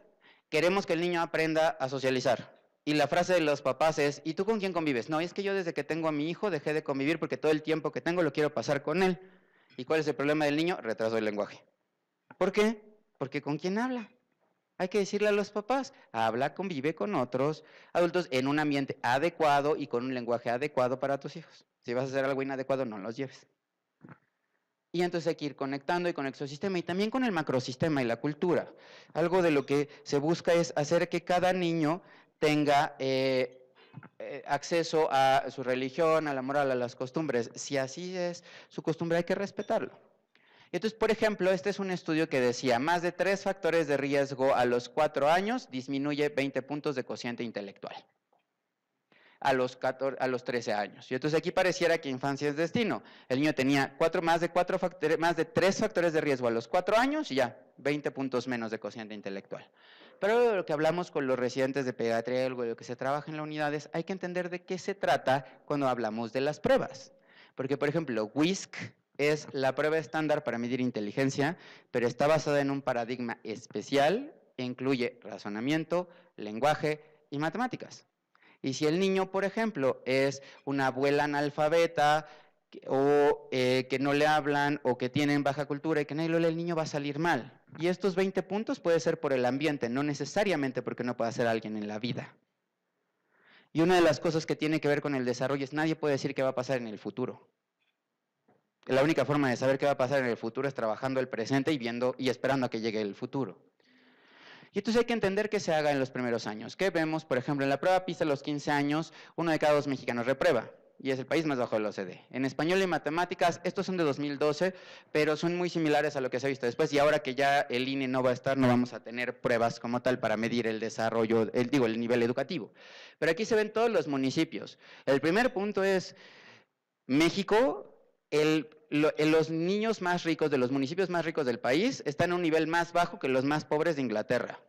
Queremos que el niño aprenda a socializar. Y la frase de los papás es, ¿y tú con quién convives? No, es que yo desde que tengo a mi hijo dejé de convivir porque todo el tiempo que tengo lo quiero pasar con él. ¿Y cuál es el problema del niño? Retraso del lenguaje. ¿Por qué? Porque ¿con quién habla? Hay que decirle a los papás, habla, convive con otros adultos en un ambiente adecuado y con un lenguaje adecuado para tus hijos. Si vas a hacer algo inadecuado, no los lleves. Y entonces hay que ir conectando y con el exosistema y también con el macrosistema y la cultura. Algo de lo que se busca es hacer que cada niño tenga acceso a su religión, a la moral, a las costumbres. Si así es su costumbre, hay que respetarlo. Entonces, por ejemplo, este es un estudio que decía, más de 3 factores de riesgo a los 4 años disminuye 20 puntos de cociente intelectual. A los 13 años. Y entonces aquí pareciera que infancia es destino. El niño tenía más de 3 factores de riesgo a los 4 años y ya, 20 puntos menos de cociente intelectual. Pero de lo que hablamos con los residentes de pediatría, algo de lo que se trabaja en las unidades, hay que entender de qué se trata cuando hablamos de las pruebas. Porque, por ejemplo, WISC es la prueba estándar para medir inteligencia, pero está basada en un paradigma especial que incluye razonamiento, lenguaje y matemáticas. Y si el niño, por ejemplo, es una abuela analfabeta o que no le hablan o que tienen baja cultura y que nadie lo lee, el niño va a salir mal. Y estos 20 puntos puede ser por el ambiente, no necesariamente porque no pueda ser alguien en la vida. Y una de las cosas que tiene que ver con el desarrollo es nadie puede decir qué va a pasar en el futuro. La única forma de saber qué va a pasar en el futuro es trabajando el presente y viendo y esperando a que llegue el futuro. Y entonces hay que entender qué se haga en los primeros años. ¿Qué vemos? Por ejemplo, en la prueba PISA a los 15 años, 1 de cada 2 mexicanos reprueba. Y es el país más bajo de la OCDE. En español y matemáticas, estos son de 2012, pero son muy similares a lo que se ha visto después. Y ahora que ya el INE no va a estar, no vamos a tener pruebas como tal para medir el desarrollo, el nivel educativo. Pero aquí se ven todos los municipios. El primer punto es, México, los niños más ricos de los municipios más ricos del país están a un nivel más bajo que los más pobres de Inglaterra.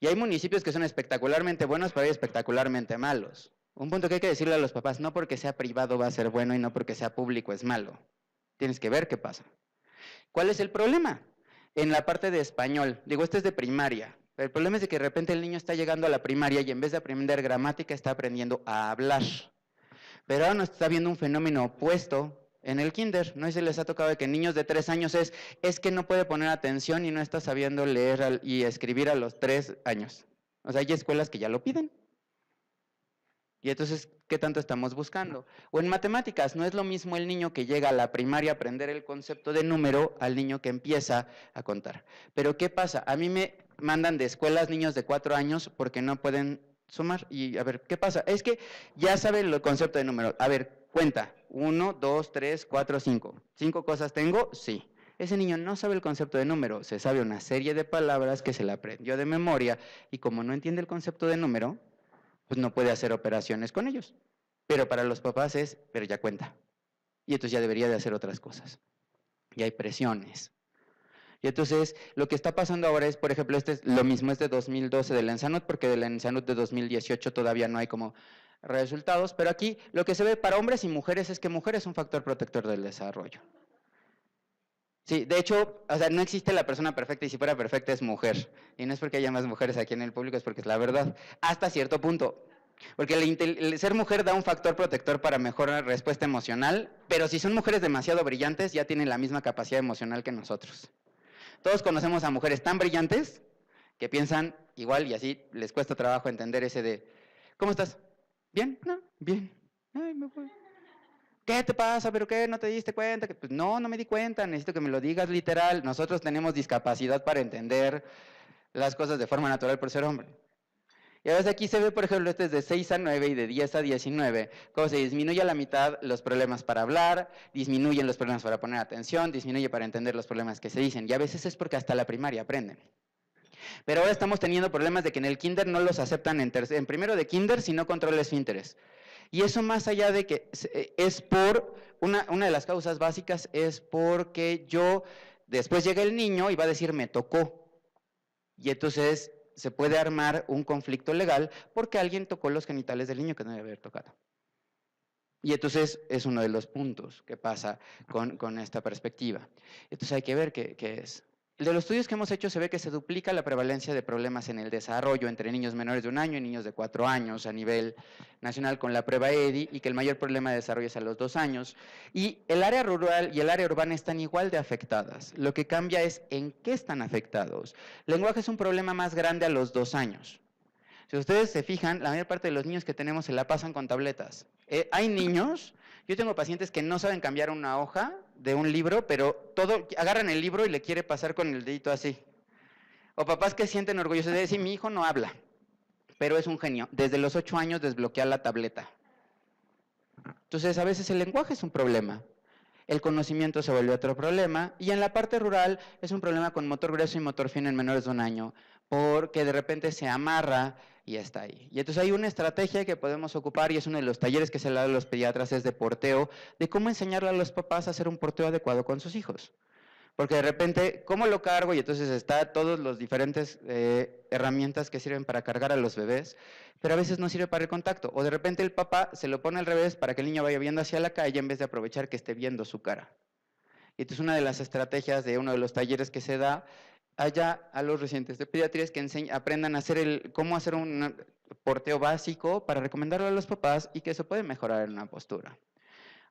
Y hay municipios que son espectacularmente buenos, pero hay espectacularmente malos. Un punto que hay que decirle a los papás, no porque sea privado va a ser bueno y no porque sea público es malo. Tienes que ver qué pasa. ¿Cuál es el problema? En la parte de español, digo, este es de primaria. El problema es de que de repente el niño está llegando a la primaria y en vez de aprender gramática está aprendiendo a hablar. Pero ahora nos está viendo un fenómeno opuesto en el kinder. No sé si les ha tocado de que niños de 3 años es que no puede poner atención y no está sabiendo leer y escribir a los 3 años. O sea, hay escuelas que ya lo piden. Y entonces, ¿qué tanto estamos buscando? O en matemáticas, no es lo mismo el niño que llega a la primaria a aprender el concepto de número al niño que empieza a contar. Pero ¿qué pasa? A mí me mandan de escuelas niños de 4 años porque no pueden sumar. Y a ver, ¿qué pasa? Es que ya saben el concepto de número. A ver, cuenta. 1, 2, 3, 4, 5. ¿5 cosas tengo? Sí. Ese niño no sabe el concepto de número, se sabe una serie de palabras que se le aprendió de memoria y como no entiende el concepto de número, pues no puede hacer operaciones con ellos. Pero para los papás pero ya cuenta. Y entonces ya debería de hacer otras cosas. Y hay presiones. Y entonces, lo que está pasando ahora es, por ejemplo, este es lo mismo, es de 2012 de la ENSANUD, porque de la ENSANUD de 2018 todavía no hay como resultados, pero aquí lo que se ve para hombres y mujeres es que mujer es un factor protector del desarrollo. Sí, de hecho, o sea, no existe la persona perfecta y si fuera perfecta es mujer. Y no es porque haya más mujeres aquí en el público, es porque es la verdad. Hasta cierto punto. Porque el ser mujer da un factor protector para mejor respuesta emocional, pero si son mujeres demasiado brillantes, ya tienen la misma capacidad emocional que nosotros. Todos conocemos a mujeres tan brillantes que piensan igual y así les cuesta trabajo entender ese de, ¿cómo estás? ¿Bien? No, bien. Ay, me voy. ¿Qué te pasa? ¿Pero qué? ¿No te diste cuenta? Pues no me di cuenta, necesito que me lo digas literal. Nosotros tenemos discapacidad para entender las cosas de forma natural por ser hombre. Y a veces aquí se ve, por ejemplo, este es de 6 a 9 y de 10 a 19, cómo se disminuye a la mitad los problemas para hablar, disminuyen los problemas para poner atención, disminuye para entender los problemas que se dicen. Y a veces es porque hasta la primaria aprenden. Pero ahora estamos teniendo problemas de que en el kinder no los aceptan en primero de kinder si no controla esfínteres. Y eso, más allá de que es por, una de las causas básicas es porque después llega el niño y va a decir, me tocó. Y entonces se puede armar un conflicto legal porque alguien tocó los genitales del niño que no debe haber tocado. Y entonces es uno de los puntos que pasa con esta perspectiva. Entonces hay que ver qué es. De los estudios que hemos hecho se ve que se duplica la prevalencia de problemas en el desarrollo entre niños menores de 1 año y niños de 4 años a nivel nacional con la prueba EDI, y que el mayor problema de desarrollo es a los 2 años. Y el área rural y el área urbana están igual de afectadas. Lo que cambia es en qué están afectados. El lenguaje es un problema más grande a los 2 años. Si ustedes se fijan, la mayor parte de los niños que tenemos se la pasan con tabletas. Hay niños, yo tengo pacientes que no saben cambiar una hoja de un libro, pero agarran el libro y le quiere pasar con el dedito así. O papás que sienten orgullosos de decir, mi hijo no habla, pero es un genio. Desde los 8 años desbloquea la tableta. Entonces, a veces el lenguaje es un problema. El conocimiento se vuelve otro problema, y en la parte rural es un problema con motor grueso y motor fino en menores de 1 año, porque de repente se amarra y está ahí. Y entonces hay una estrategia que podemos ocupar, y es uno de los talleres que se le da a los pediatras, es de porteo, de cómo enseñarle a los papás a hacer un porteo adecuado con sus hijos. Porque de repente, ¿cómo lo cargo? Y entonces está todas las diferentes herramientas que sirven para cargar a los bebés, pero a veces no sirve para el contacto. O de repente el papá se lo pone al revés para que el niño vaya viendo hacia la calle en vez de aprovechar que esté viendo su cara. Y entonces una de las estrategias de uno de los talleres que se da allá a los residentes de pediatría es que aprendan a cómo hacer un porteo básico para recomendarlo a los papás, y que eso puede mejorar en una postura.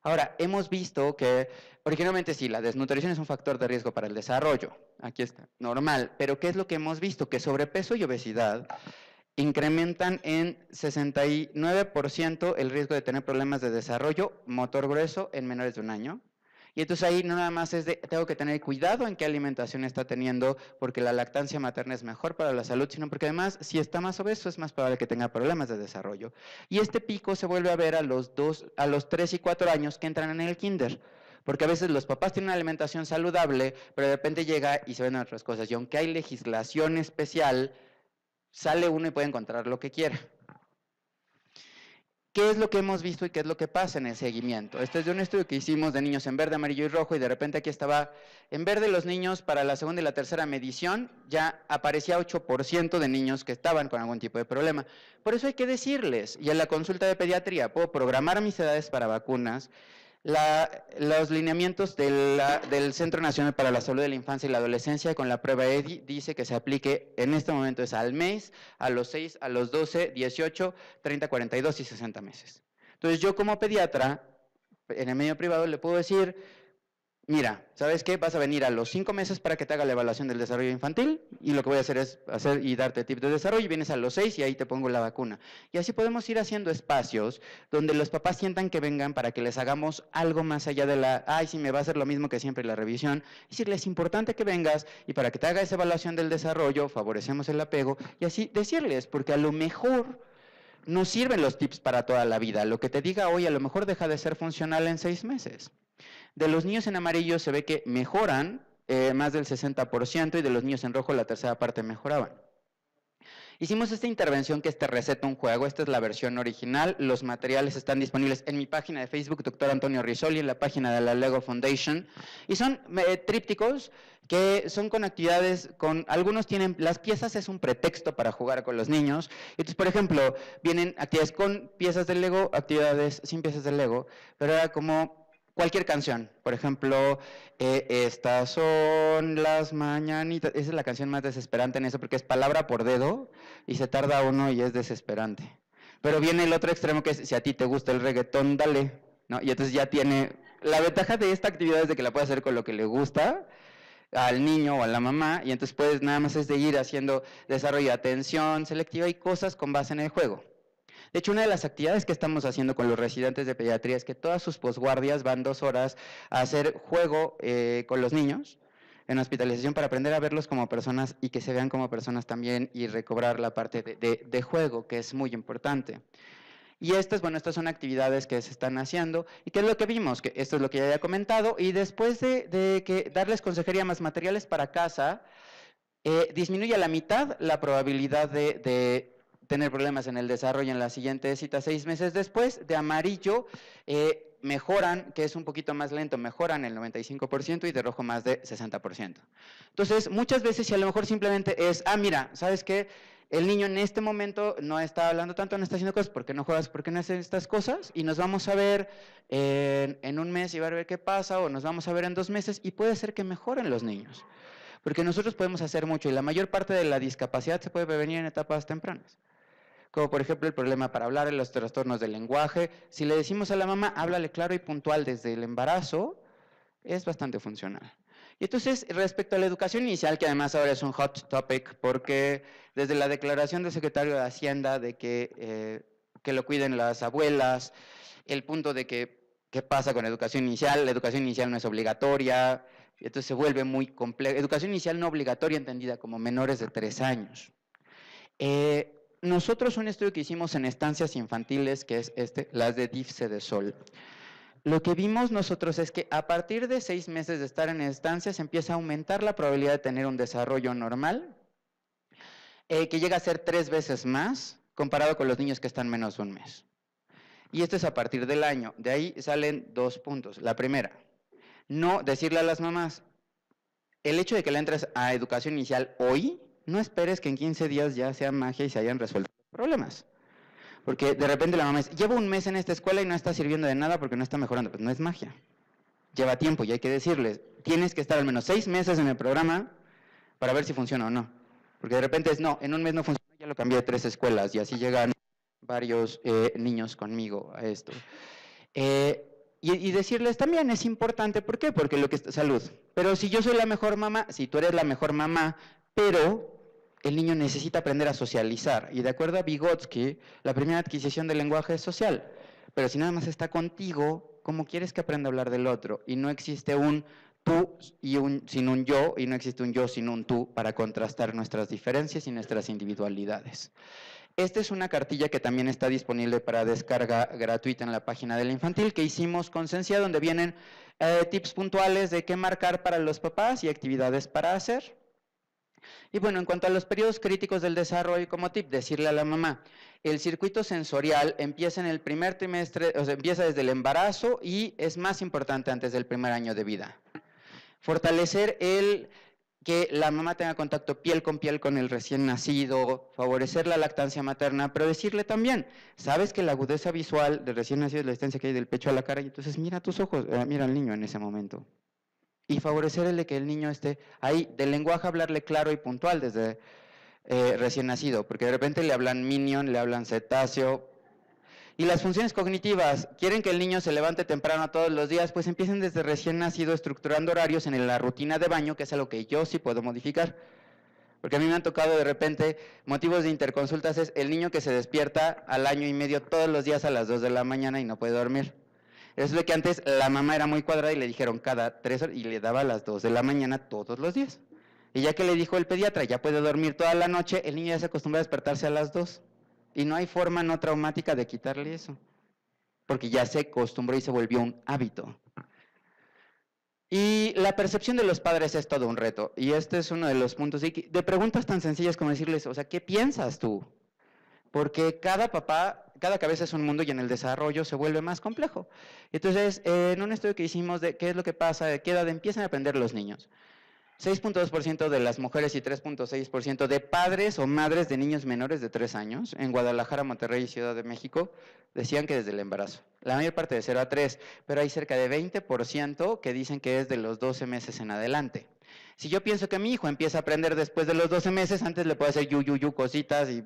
Ahora, hemos visto que, originalmente sí, la desnutrición es un factor de riesgo para el desarrollo, aquí está, normal, pero ¿qué es lo que hemos visto? Que sobrepeso y obesidad incrementan en 69% el riesgo de tener problemas de desarrollo motor grueso en menores de 1 año. Y entonces ahí no nada más es tengo que tener cuidado en qué alimentación está teniendo, porque la lactancia materna es mejor para la salud, sino porque además, si está más obeso, es más probable que tenga problemas de desarrollo. Y este pico se vuelve a ver a los 3 y 4 años que entran en el kinder, porque a veces los papás tienen una alimentación saludable, pero de repente llega y se ven otras cosas. Y aunque hay legislación especial, sale uno y puede encontrar lo que quiera. ¿Qué es lo que hemos visto y qué es lo que pasa en el seguimiento? Este es de un estudio que hicimos de niños en verde, amarillo y rojo, y de repente aquí estaba en verde los niños para la segunda y la tercera medición, ya aparecía 8% de niños que estaban con algún tipo de problema. Por eso hay que decirles, y en la consulta de pediatría puedo programar mis edades para vacunas. Los lineamientos del Centro Nacional para la Salud de la Infancia y la Adolescencia con la prueba EDI dice que se aplique en este momento es al mes, a los 6, a los 12, 18, 30, 42 y 60 meses. Entonces yo como pediatra, en el medio privado, le puedo decir, mira, ¿sabes qué? Vas a venir a los 5 meses para que te haga la evaluación del desarrollo infantil, y lo que voy a hacer es darte tips de desarrollo, y vienes a los 6 y ahí te pongo la vacuna. Y así podemos ir haciendo espacios donde los papás sientan que vengan para que les hagamos algo más allá de ay, sí, me va a hacer lo mismo que siempre la revisión. Es decir, es importante que vengas, y para que te haga esa evaluación del desarrollo, favorecemos el apego, y así decirles, porque a lo mejor no sirven los tips para toda la vida. Lo que te diga hoy a lo mejor deja de ser funcional en 6 meses. De los niños en amarillo se ve que mejoran más del 60%, y de los niños en rojo la tercera parte mejoraban. Hicimos esta intervención que es Te Receto un Juego. Esta es la versión original. Los materiales están disponibles en mi página de Facebook, Dr. Antonio Rizzoli, en la página de la Lego Foundation. Y son trípticos que son con actividades, algunos tienen, las piezas es un pretexto para jugar con los niños. Entonces, por ejemplo, vienen actividades con piezas de Lego, actividades sin piezas de Lego, pero era como cualquier canción. Por ejemplo, estas son las mañanitas. Esa es la canción más desesperante en eso, porque es palabra por dedo y se tarda uno y es desesperante. Pero viene el otro extremo, que es, si a ti te gusta el reggaetón, dale, ¿no? Y entonces ya tiene, la ventaja de esta actividad es de que la puede hacer con lo que le gusta al niño o a la mamá, y entonces puedes nada más es de ir haciendo desarrollo de atención selectiva y cosas con base en el juego. De hecho, una de las actividades que estamos haciendo con los residentes de pediatría es que todas sus posguardias van 2 horas a hacer juego con los niños en hospitalización, para aprender a verlos como personas y que se vean como personas también, y recobrar la parte de juego, que es muy importante. Y estas son actividades que se están haciendo. ¿Y qué es lo que vimos? Que esto es lo que ya había comentado, y después de que darles consejería más materiales para casa, disminuye a la mitad la probabilidad de tener problemas en el desarrollo en la siguiente cita 6 meses después. De amarillo mejoran, que es un poquito más lento, mejoran el 95% y de rojo más de 60%. Entonces, muchas veces si a lo mejor simplemente es, mira, ¿sabes qué? El niño en este momento no está hablando tanto, no está haciendo cosas, ¿por qué no juegas? ¿Por qué no haces estas cosas? Y nos vamos a ver en un mes y va a ver qué pasa, o nos vamos a ver en 2 meses y puede ser que mejoren los niños. Porque nosotros podemos hacer mucho y la mayor parte de la discapacidad se puede prevenir en etapas tempranas. Como por ejemplo el problema para hablar, los trastornos del lenguaje. Si le decimos a la mamá, háblale claro y puntual desde el embarazo, es bastante funcional. Y entonces, respecto a la educación inicial, que además ahora es un hot topic, porque desde la declaración del secretario de Hacienda de que lo cuiden las abuelas, el punto de que, ¿qué pasa con la educación inicial no es obligatoria, entonces se vuelve muy complejo. Educación inicial no obligatoria entendida como menores de 3 años. Nosotros un estudio que hicimos en estancias infantiles, que es las de DIF Cedesol, lo que vimos nosotros es que a partir de 6 meses de estar en estancias empieza a aumentar la probabilidad de tener un desarrollo normal, que llega a ser 3 veces más comparado con los niños que están menos de un mes. Y esto es a partir del año. De ahí salen 2 puntos. La primera, no decirle a las mamás, el hecho de que le entres a educación inicial hoy, no esperes que en 15 días ya sea magia y se hayan resuelto los problemas. Porque de repente la mamá dice, llevo un mes en esta escuela y no está sirviendo de nada porque no está mejorando. Pues no es magia. Lleva tiempo y hay que decirles, tienes que estar al menos 6 meses en el programa para ver si funciona o no. Porque de repente es, no, en un mes no funciona, ya lo cambié de 3 escuelas y así llegan varios niños conmigo a esto. Y decirles también es importante, ¿por qué? Porque lo que es salud. Pero si yo soy la mejor mamá, si tú eres la mejor mamá, pero el niño necesita aprender a socializar. Y de acuerdo a Vygotsky, la primera adquisición del lenguaje es social. Pero si nada más está contigo, ¿cómo quieres que aprenda a hablar del otro? Y no existe un tú sin un yo, y no existe un yo sin un tú para contrastar nuestras diferencias y nuestras individualidades. Esta es una cartilla que también está disponible para descarga gratuita en la página de la infantil que hicimos con Cencia, donde vienen tips puntuales de qué marcar para los papás y actividades para hacer. Y bueno, en cuanto a los periodos críticos del desarrollo, como tip, decirle a la mamá, el circuito sensorial empieza en el primer trimestre, o sea, empieza desde el embarazo y es más importante antes del primer año de vida. Fortalecer que la mamá tenga contacto piel con el recién nacido, favorecer la lactancia materna, pero decirle también, sabes que la agudeza visual del recién nacido es la distancia que hay del pecho a la cara, y entonces mira tus ojos, mira al niño en ese momento. Y favorecer el de que el niño esté ahí, del lenguaje hablarle claro y puntual desde recién nacido, porque de repente le hablan minion, le hablan cetáceo. Y las funciones cognitivas, quieren que el niño se levante temprano todos los días, pues empiecen desde recién nacido estructurando horarios en la rutina de baño, que es algo que yo sí puedo modificar. Porque a mí me han tocado de repente, motivos de interconsultas es el niño que se despierta al año y medio todos los días a las 2 de la mañana y no puede dormir. Eso es de que antes la mamá era muy cuadrada y le dijeron cada 3 horas y le daba a las 2 de la mañana todos los días. Y ya que le dijo el pediatra, ya puede dormir toda la noche, el niño ya se acostumbra a despertarse a las 2. Y no hay forma no traumática de quitarle eso, porque ya se acostumbró y se volvió un hábito. Y la percepción de los padres es todo un reto, y este es uno de los puntos de preguntas tan sencillas como decirles, o sea, ¿qué piensas tú? Porque cada papá, cada cabeza es un mundo y en el desarrollo se vuelve más complejo. Entonces, en un estudio que hicimos de qué es lo que pasa, de qué edad empiezan a aprender los niños, 6.2% de las mujeres y 3.6% de padres o madres de niños menores de 3 años en Guadalajara, Monterrey y Ciudad de México decían que desde el embarazo. La mayor parte de 0 a 3, pero hay cerca de 20% que dicen que es de los 12 meses en adelante. Si yo pienso que mi hijo empieza a aprender después de los 12 meses, antes le puedo hacer cositas y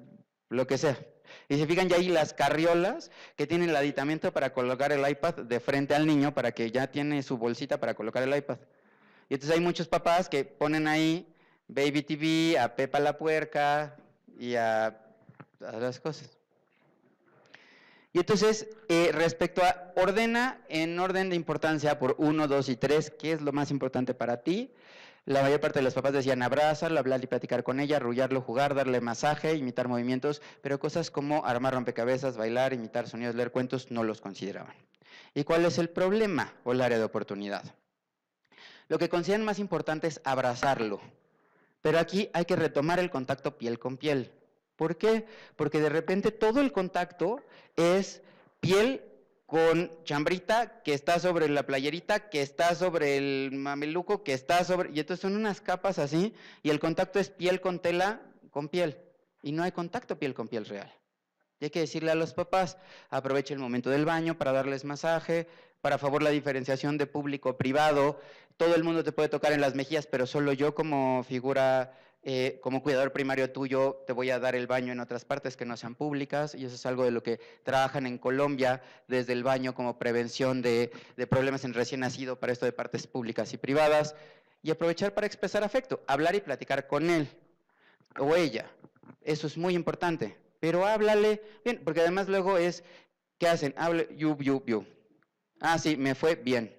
lo que sea. Y se fijan ya ahí las carriolas que tienen el aditamento para colocar el iPad de frente al niño para que ya tiene su bolsita para colocar el iPad. Y entonces hay muchos papás que ponen ahí Baby TV, a Pepa la Puerca y a las cosas. Y entonces, respecto a ordena en orden de importancia por 1, 2 y 3, ¿qué es lo más importante para ti? La mayor parte de los papás decían abrazarlo, hablar y platicar con ella, arrullarlo, jugar, darle masaje, imitar movimientos, pero cosas como armar rompecabezas, bailar, imitar sonidos, leer cuentos, no los consideraban. ¿Y cuál es el problema o el área de oportunidad? Lo que consideran más importante es abrazarlo, pero aquí hay que retomar el contacto piel con piel. ¿Por qué? Porque de repente todo el contacto es piel con chambrita que está sobre la playerita, que está sobre el mameluco, que está sobre... Y entonces son unas capas así, y el contacto es piel con tela con piel. Y no hay contacto piel con piel real. Y hay que decirle a los papás, aproveche el momento del baño para darles masaje, para favor la diferenciación de público-privado. Todo el mundo te puede tocar en las mejillas, pero solo yo como figura, como cuidador primario tuyo, te voy a dar el baño en otras partes que no sean públicas. Y eso es algo de lo que trabajan en Colombia desde el baño como prevención de problemas en recién nacido para esto de partes públicas y privadas. Y aprovechar para expresar afecto, hablar y platicar con él o ella. Eso es muy importante. Pero háblale bien, porque además luego es, ¿qué hacen? Hable, you. Ah, sí, me fue bien.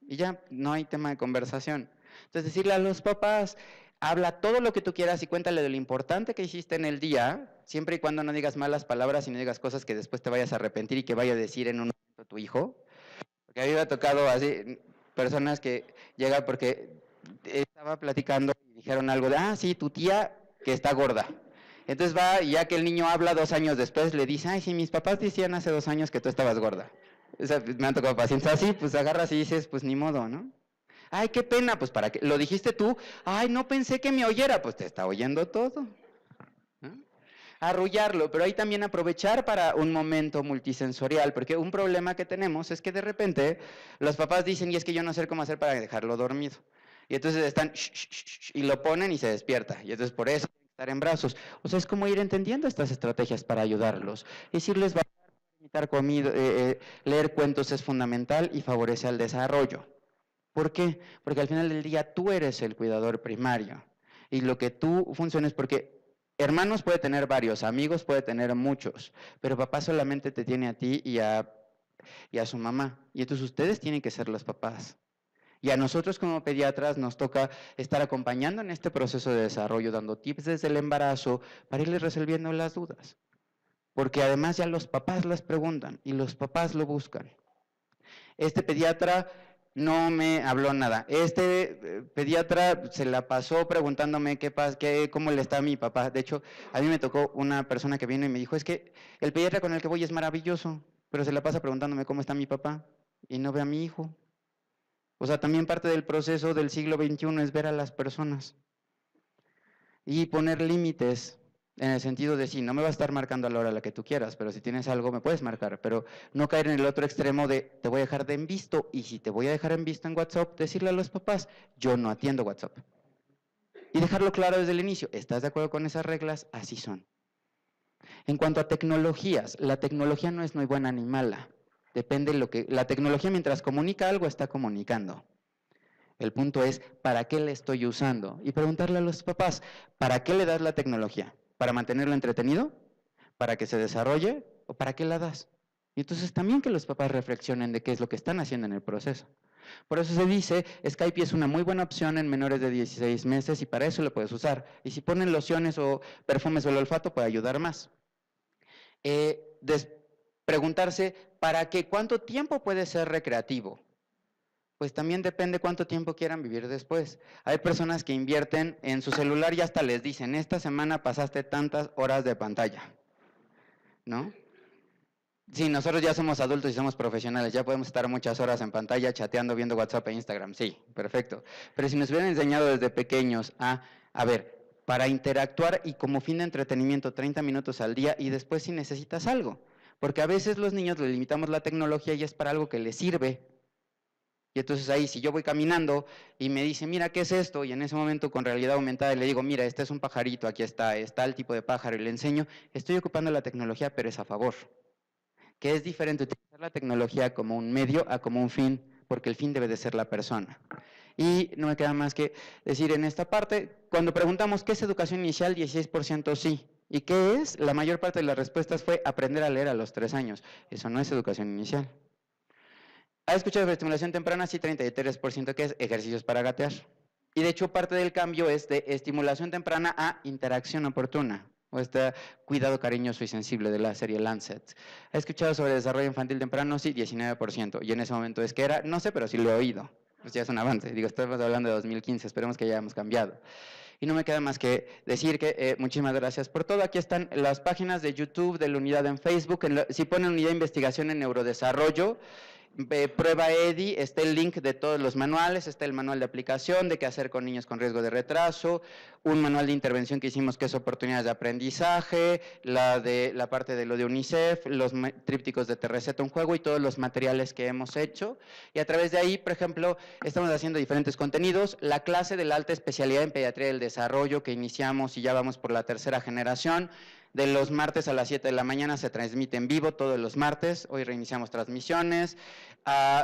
Y ya no hay tema de conversación. Entonces decirle a los papás, habla todo lo que tú quieras y cuéntale de lo importante que hiciste en el día, siempre y cuando no digas malas palabras y no digas cosas que después te vayas a arrepentir y que vaya a decir en un momento tu hijo. Porque a mí me ha tocado así, personas que llegan porque estaba platicando y dijeron algo de, ah, sí, tu tía que está gorda. Entonces va, y ya que el niño habla 2 años después, le dice, ay, sí, mis papás decían hace 2 años que tú estabas gorda. O sea, me han tocado pacientes así, pues agarras y dices, pues ni modo, ¿no? Ay, qué pena, pues para qué, lo dijiste tú, ay, no pensé que me oyera, pues te está oyendo todo. ¿No? Arrullarlo, pero ahí también aprovechar para un momento multisensorial, porque un problema que tenemos es que de repente los papás dicen, y es que yo no sé cómo hacer para dejarlo dormido. Y entonces están, y lo ponen y se despierta. Y entonces por eso estar en brazos. O sea, es como ir entendiendo estas estrategias para ayudarlos. Decirles, leer cuentos es fundamental y favorece al desarrollo. ¿Por qué? Porque al final del día tú eres el cuidador primario. Y lo que tú funciones, porque hermanos puede tener varios, amigos puede tener muchos, pero papá solamente te tiene a ti y a su mamá. Y entonces ustedes tienen que ser los papás. Y a nosotros como pediatras nos toca estar acompañando en este proceso de desarrollo, dando tips desde el embarazo para irles resolviendo las dudas. Porque además ya los papás las preguntan y los papás lo buscan. Este pediatra no me habló nada. Este pediatra se la pasó preguntándome cómo le está a mi papá. De hecho, a mí me tocó una persona que vino y me dijo, es que el pediatra con el que voy es maravilloso, pero se la pasa preguntándome cómo está mi papá y no ve a mi hijo. O sea, también parte del proceso del siglo XXI es ver a las personas y poner límites en el sentido de, sí, no me va a estar marcando a la hora a la que tú quieras, pero si tienes algo me puedes marcar, pero no caer en el otro extremo de, te voy a dejar de en visto, y si te voy a dejar en visto en WhatsApp, decirle a los papás, yo no atiendo WhatsApp. Y dejarlo claro desde el inicio, ¿estás de acuerdo con esas reglas? Así son. En cuanto a tecnologías, la tecnología no es muy buena ni mala. Depende de lo que... La tecnología mientras comunica algo está comunicando. El punto es, ¿para qué le estoy usando? Y preguntarle a los papás, ¿para qué le das la tecnología? ¿Para mantenerlo entretenido? ¿Para que se desarrolle? ¿O para qué la das? Y entonces también que los papás reflexionen de qué es lo que están haciendo en el proceso. Por eso se dice, Skype es una muy buena opción en menores de 16 meses y para eso lo puedes usar. Y si ponen lociones o perfumes o el olfato puede ayudar más. Preguntarse, ¿para qué? ¿Cuánto tiempo puede ser recreativo? Pues también depende cuánto tiempo quieran vivir después. Hay personas que invierten en su celular y hasta les dicen, esta semana pasaste tantas horas de pantalla, ¿no? Sí, nosotros ya somos adultos y somos profesionales, ya podemos estar muchas horas en pantalla chateando, viendo WhatsApp e Instagram, sí, perfecto. Pero si nos hubieran enseñado desde pequeños a ver, para interactuar y como fin de entretenimiento 30 minutos al día y después si necesitas algo. Porque a veces los niños les limitamos la tecnología y es para algo que les sirve. Y entonces ahí, si yo voy caminando y me dice, mira, ¿qué es esto? Y en ese momento con realidad aumentada le digo, mira, este es un pajarito, aquí está el tipo de pájaro y le enseño, estoy ocupando la tecnología, pero es a favor. Que es diferente utilizar la tecnología como un medio a como un fin, porque el fin debe de ser la persona. Y no me queda más que decir en esta parte, cuando preguntamos qué es educación inicial, 16% sí. ¿Y qué es? La mayor parte de las respuestas fue aprender a leer a los 3 años. Eso no es educación inicial. ¿Ha escuchado sobre estimulación temprana? Sí, 33%, que es ejercicios para gatear. Y de hecho parte del cambio es de estimulación temprana a interacción oportuna, o este cuidado cariñoso y sensible de la serie Lancet. ¿Ha escuchado sobre desarrollo infantil temprano? Sí, 19%. Y en ese momento es que era, no sé, pero sí lo he oído. Pues ya es un avance. Digo, estamos hablando de 2015, esperemos que ya hayamos cambiado. Y no me queda más que decir que muchísimas gracias por todo. Aquí están las páginas de YouTube, de la unidad en Facebook. Si ponen unidad de investigación en neurodesarrollo, prueba EDI, está el link de todos los manuales, está el manual de aplicación, de qué hacer con niños con riesgo de retraso, un manual de intervención que hicimos que es oportunidades de aprendizaje, la parte de lo de UNICEF, los trípticos de Te Receta un Juego y todos los materiales que hemos hecho. Y a través de ahí, por ejemplo, estamos haciendo diferentes contenidos. La clase de la alta especialidad en pediatría del desarrollo que iniciamos y ya vamos por la tercera generación, de los martes a las 7 de la mañana se transmite en vivo todos los martes. Hoy reiniciamos transmisiones.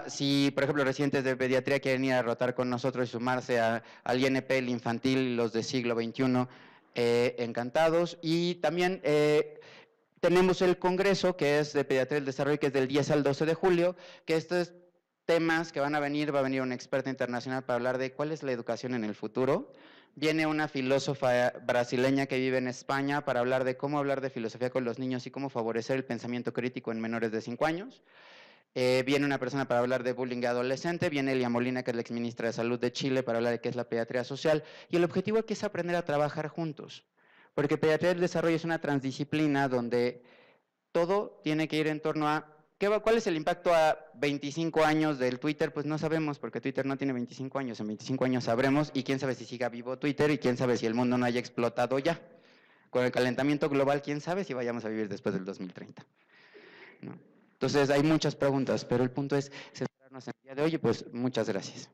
Si, por ejemplo, residentes de pediatría quieren ir a rotar con nosotros y sumarse al INP, el infantil, los de siglo XXI, encantados. Y también tenemos el congreso, que es de Pediatría del Desarrollo, que es del 10 al 12 de julio, que estos temas que van a venir, va a venir una experta internacional para hablar de cuál es la educación en el futuro. Viene una filósofa brasileña que vive en España para hablar de cómo hablar de filosofía con los niños y cómo favorecer el pensamiento crítico en menores de 5 años. Viene una persona para hablar de bullying adolescente, viene Elia Molina, que es la exministra de Salud de Chile, para hablar de qué es la pediatría social. Y el objetivo aquí es aprender a trabajar juntos, porque pediatría del desarrollo es una transdisciplina donde todo tiene que ir en torno a ¿cuál es el impacto a 25 años del Twitter? Pues no sabemos, porque Twitter no tiene 25 años. En 25 años sabremos, y quién sabe si siga vivo Twitter, y quién sabe si el mundo no haya explotado ya. Con el calentamiento global, quién sabe si vayamos a vivir después del 2030. ¿No? Entonces, hay muchas preguntas, pero el punto es centrarnos en el día de hoy, y pues muchas gracias.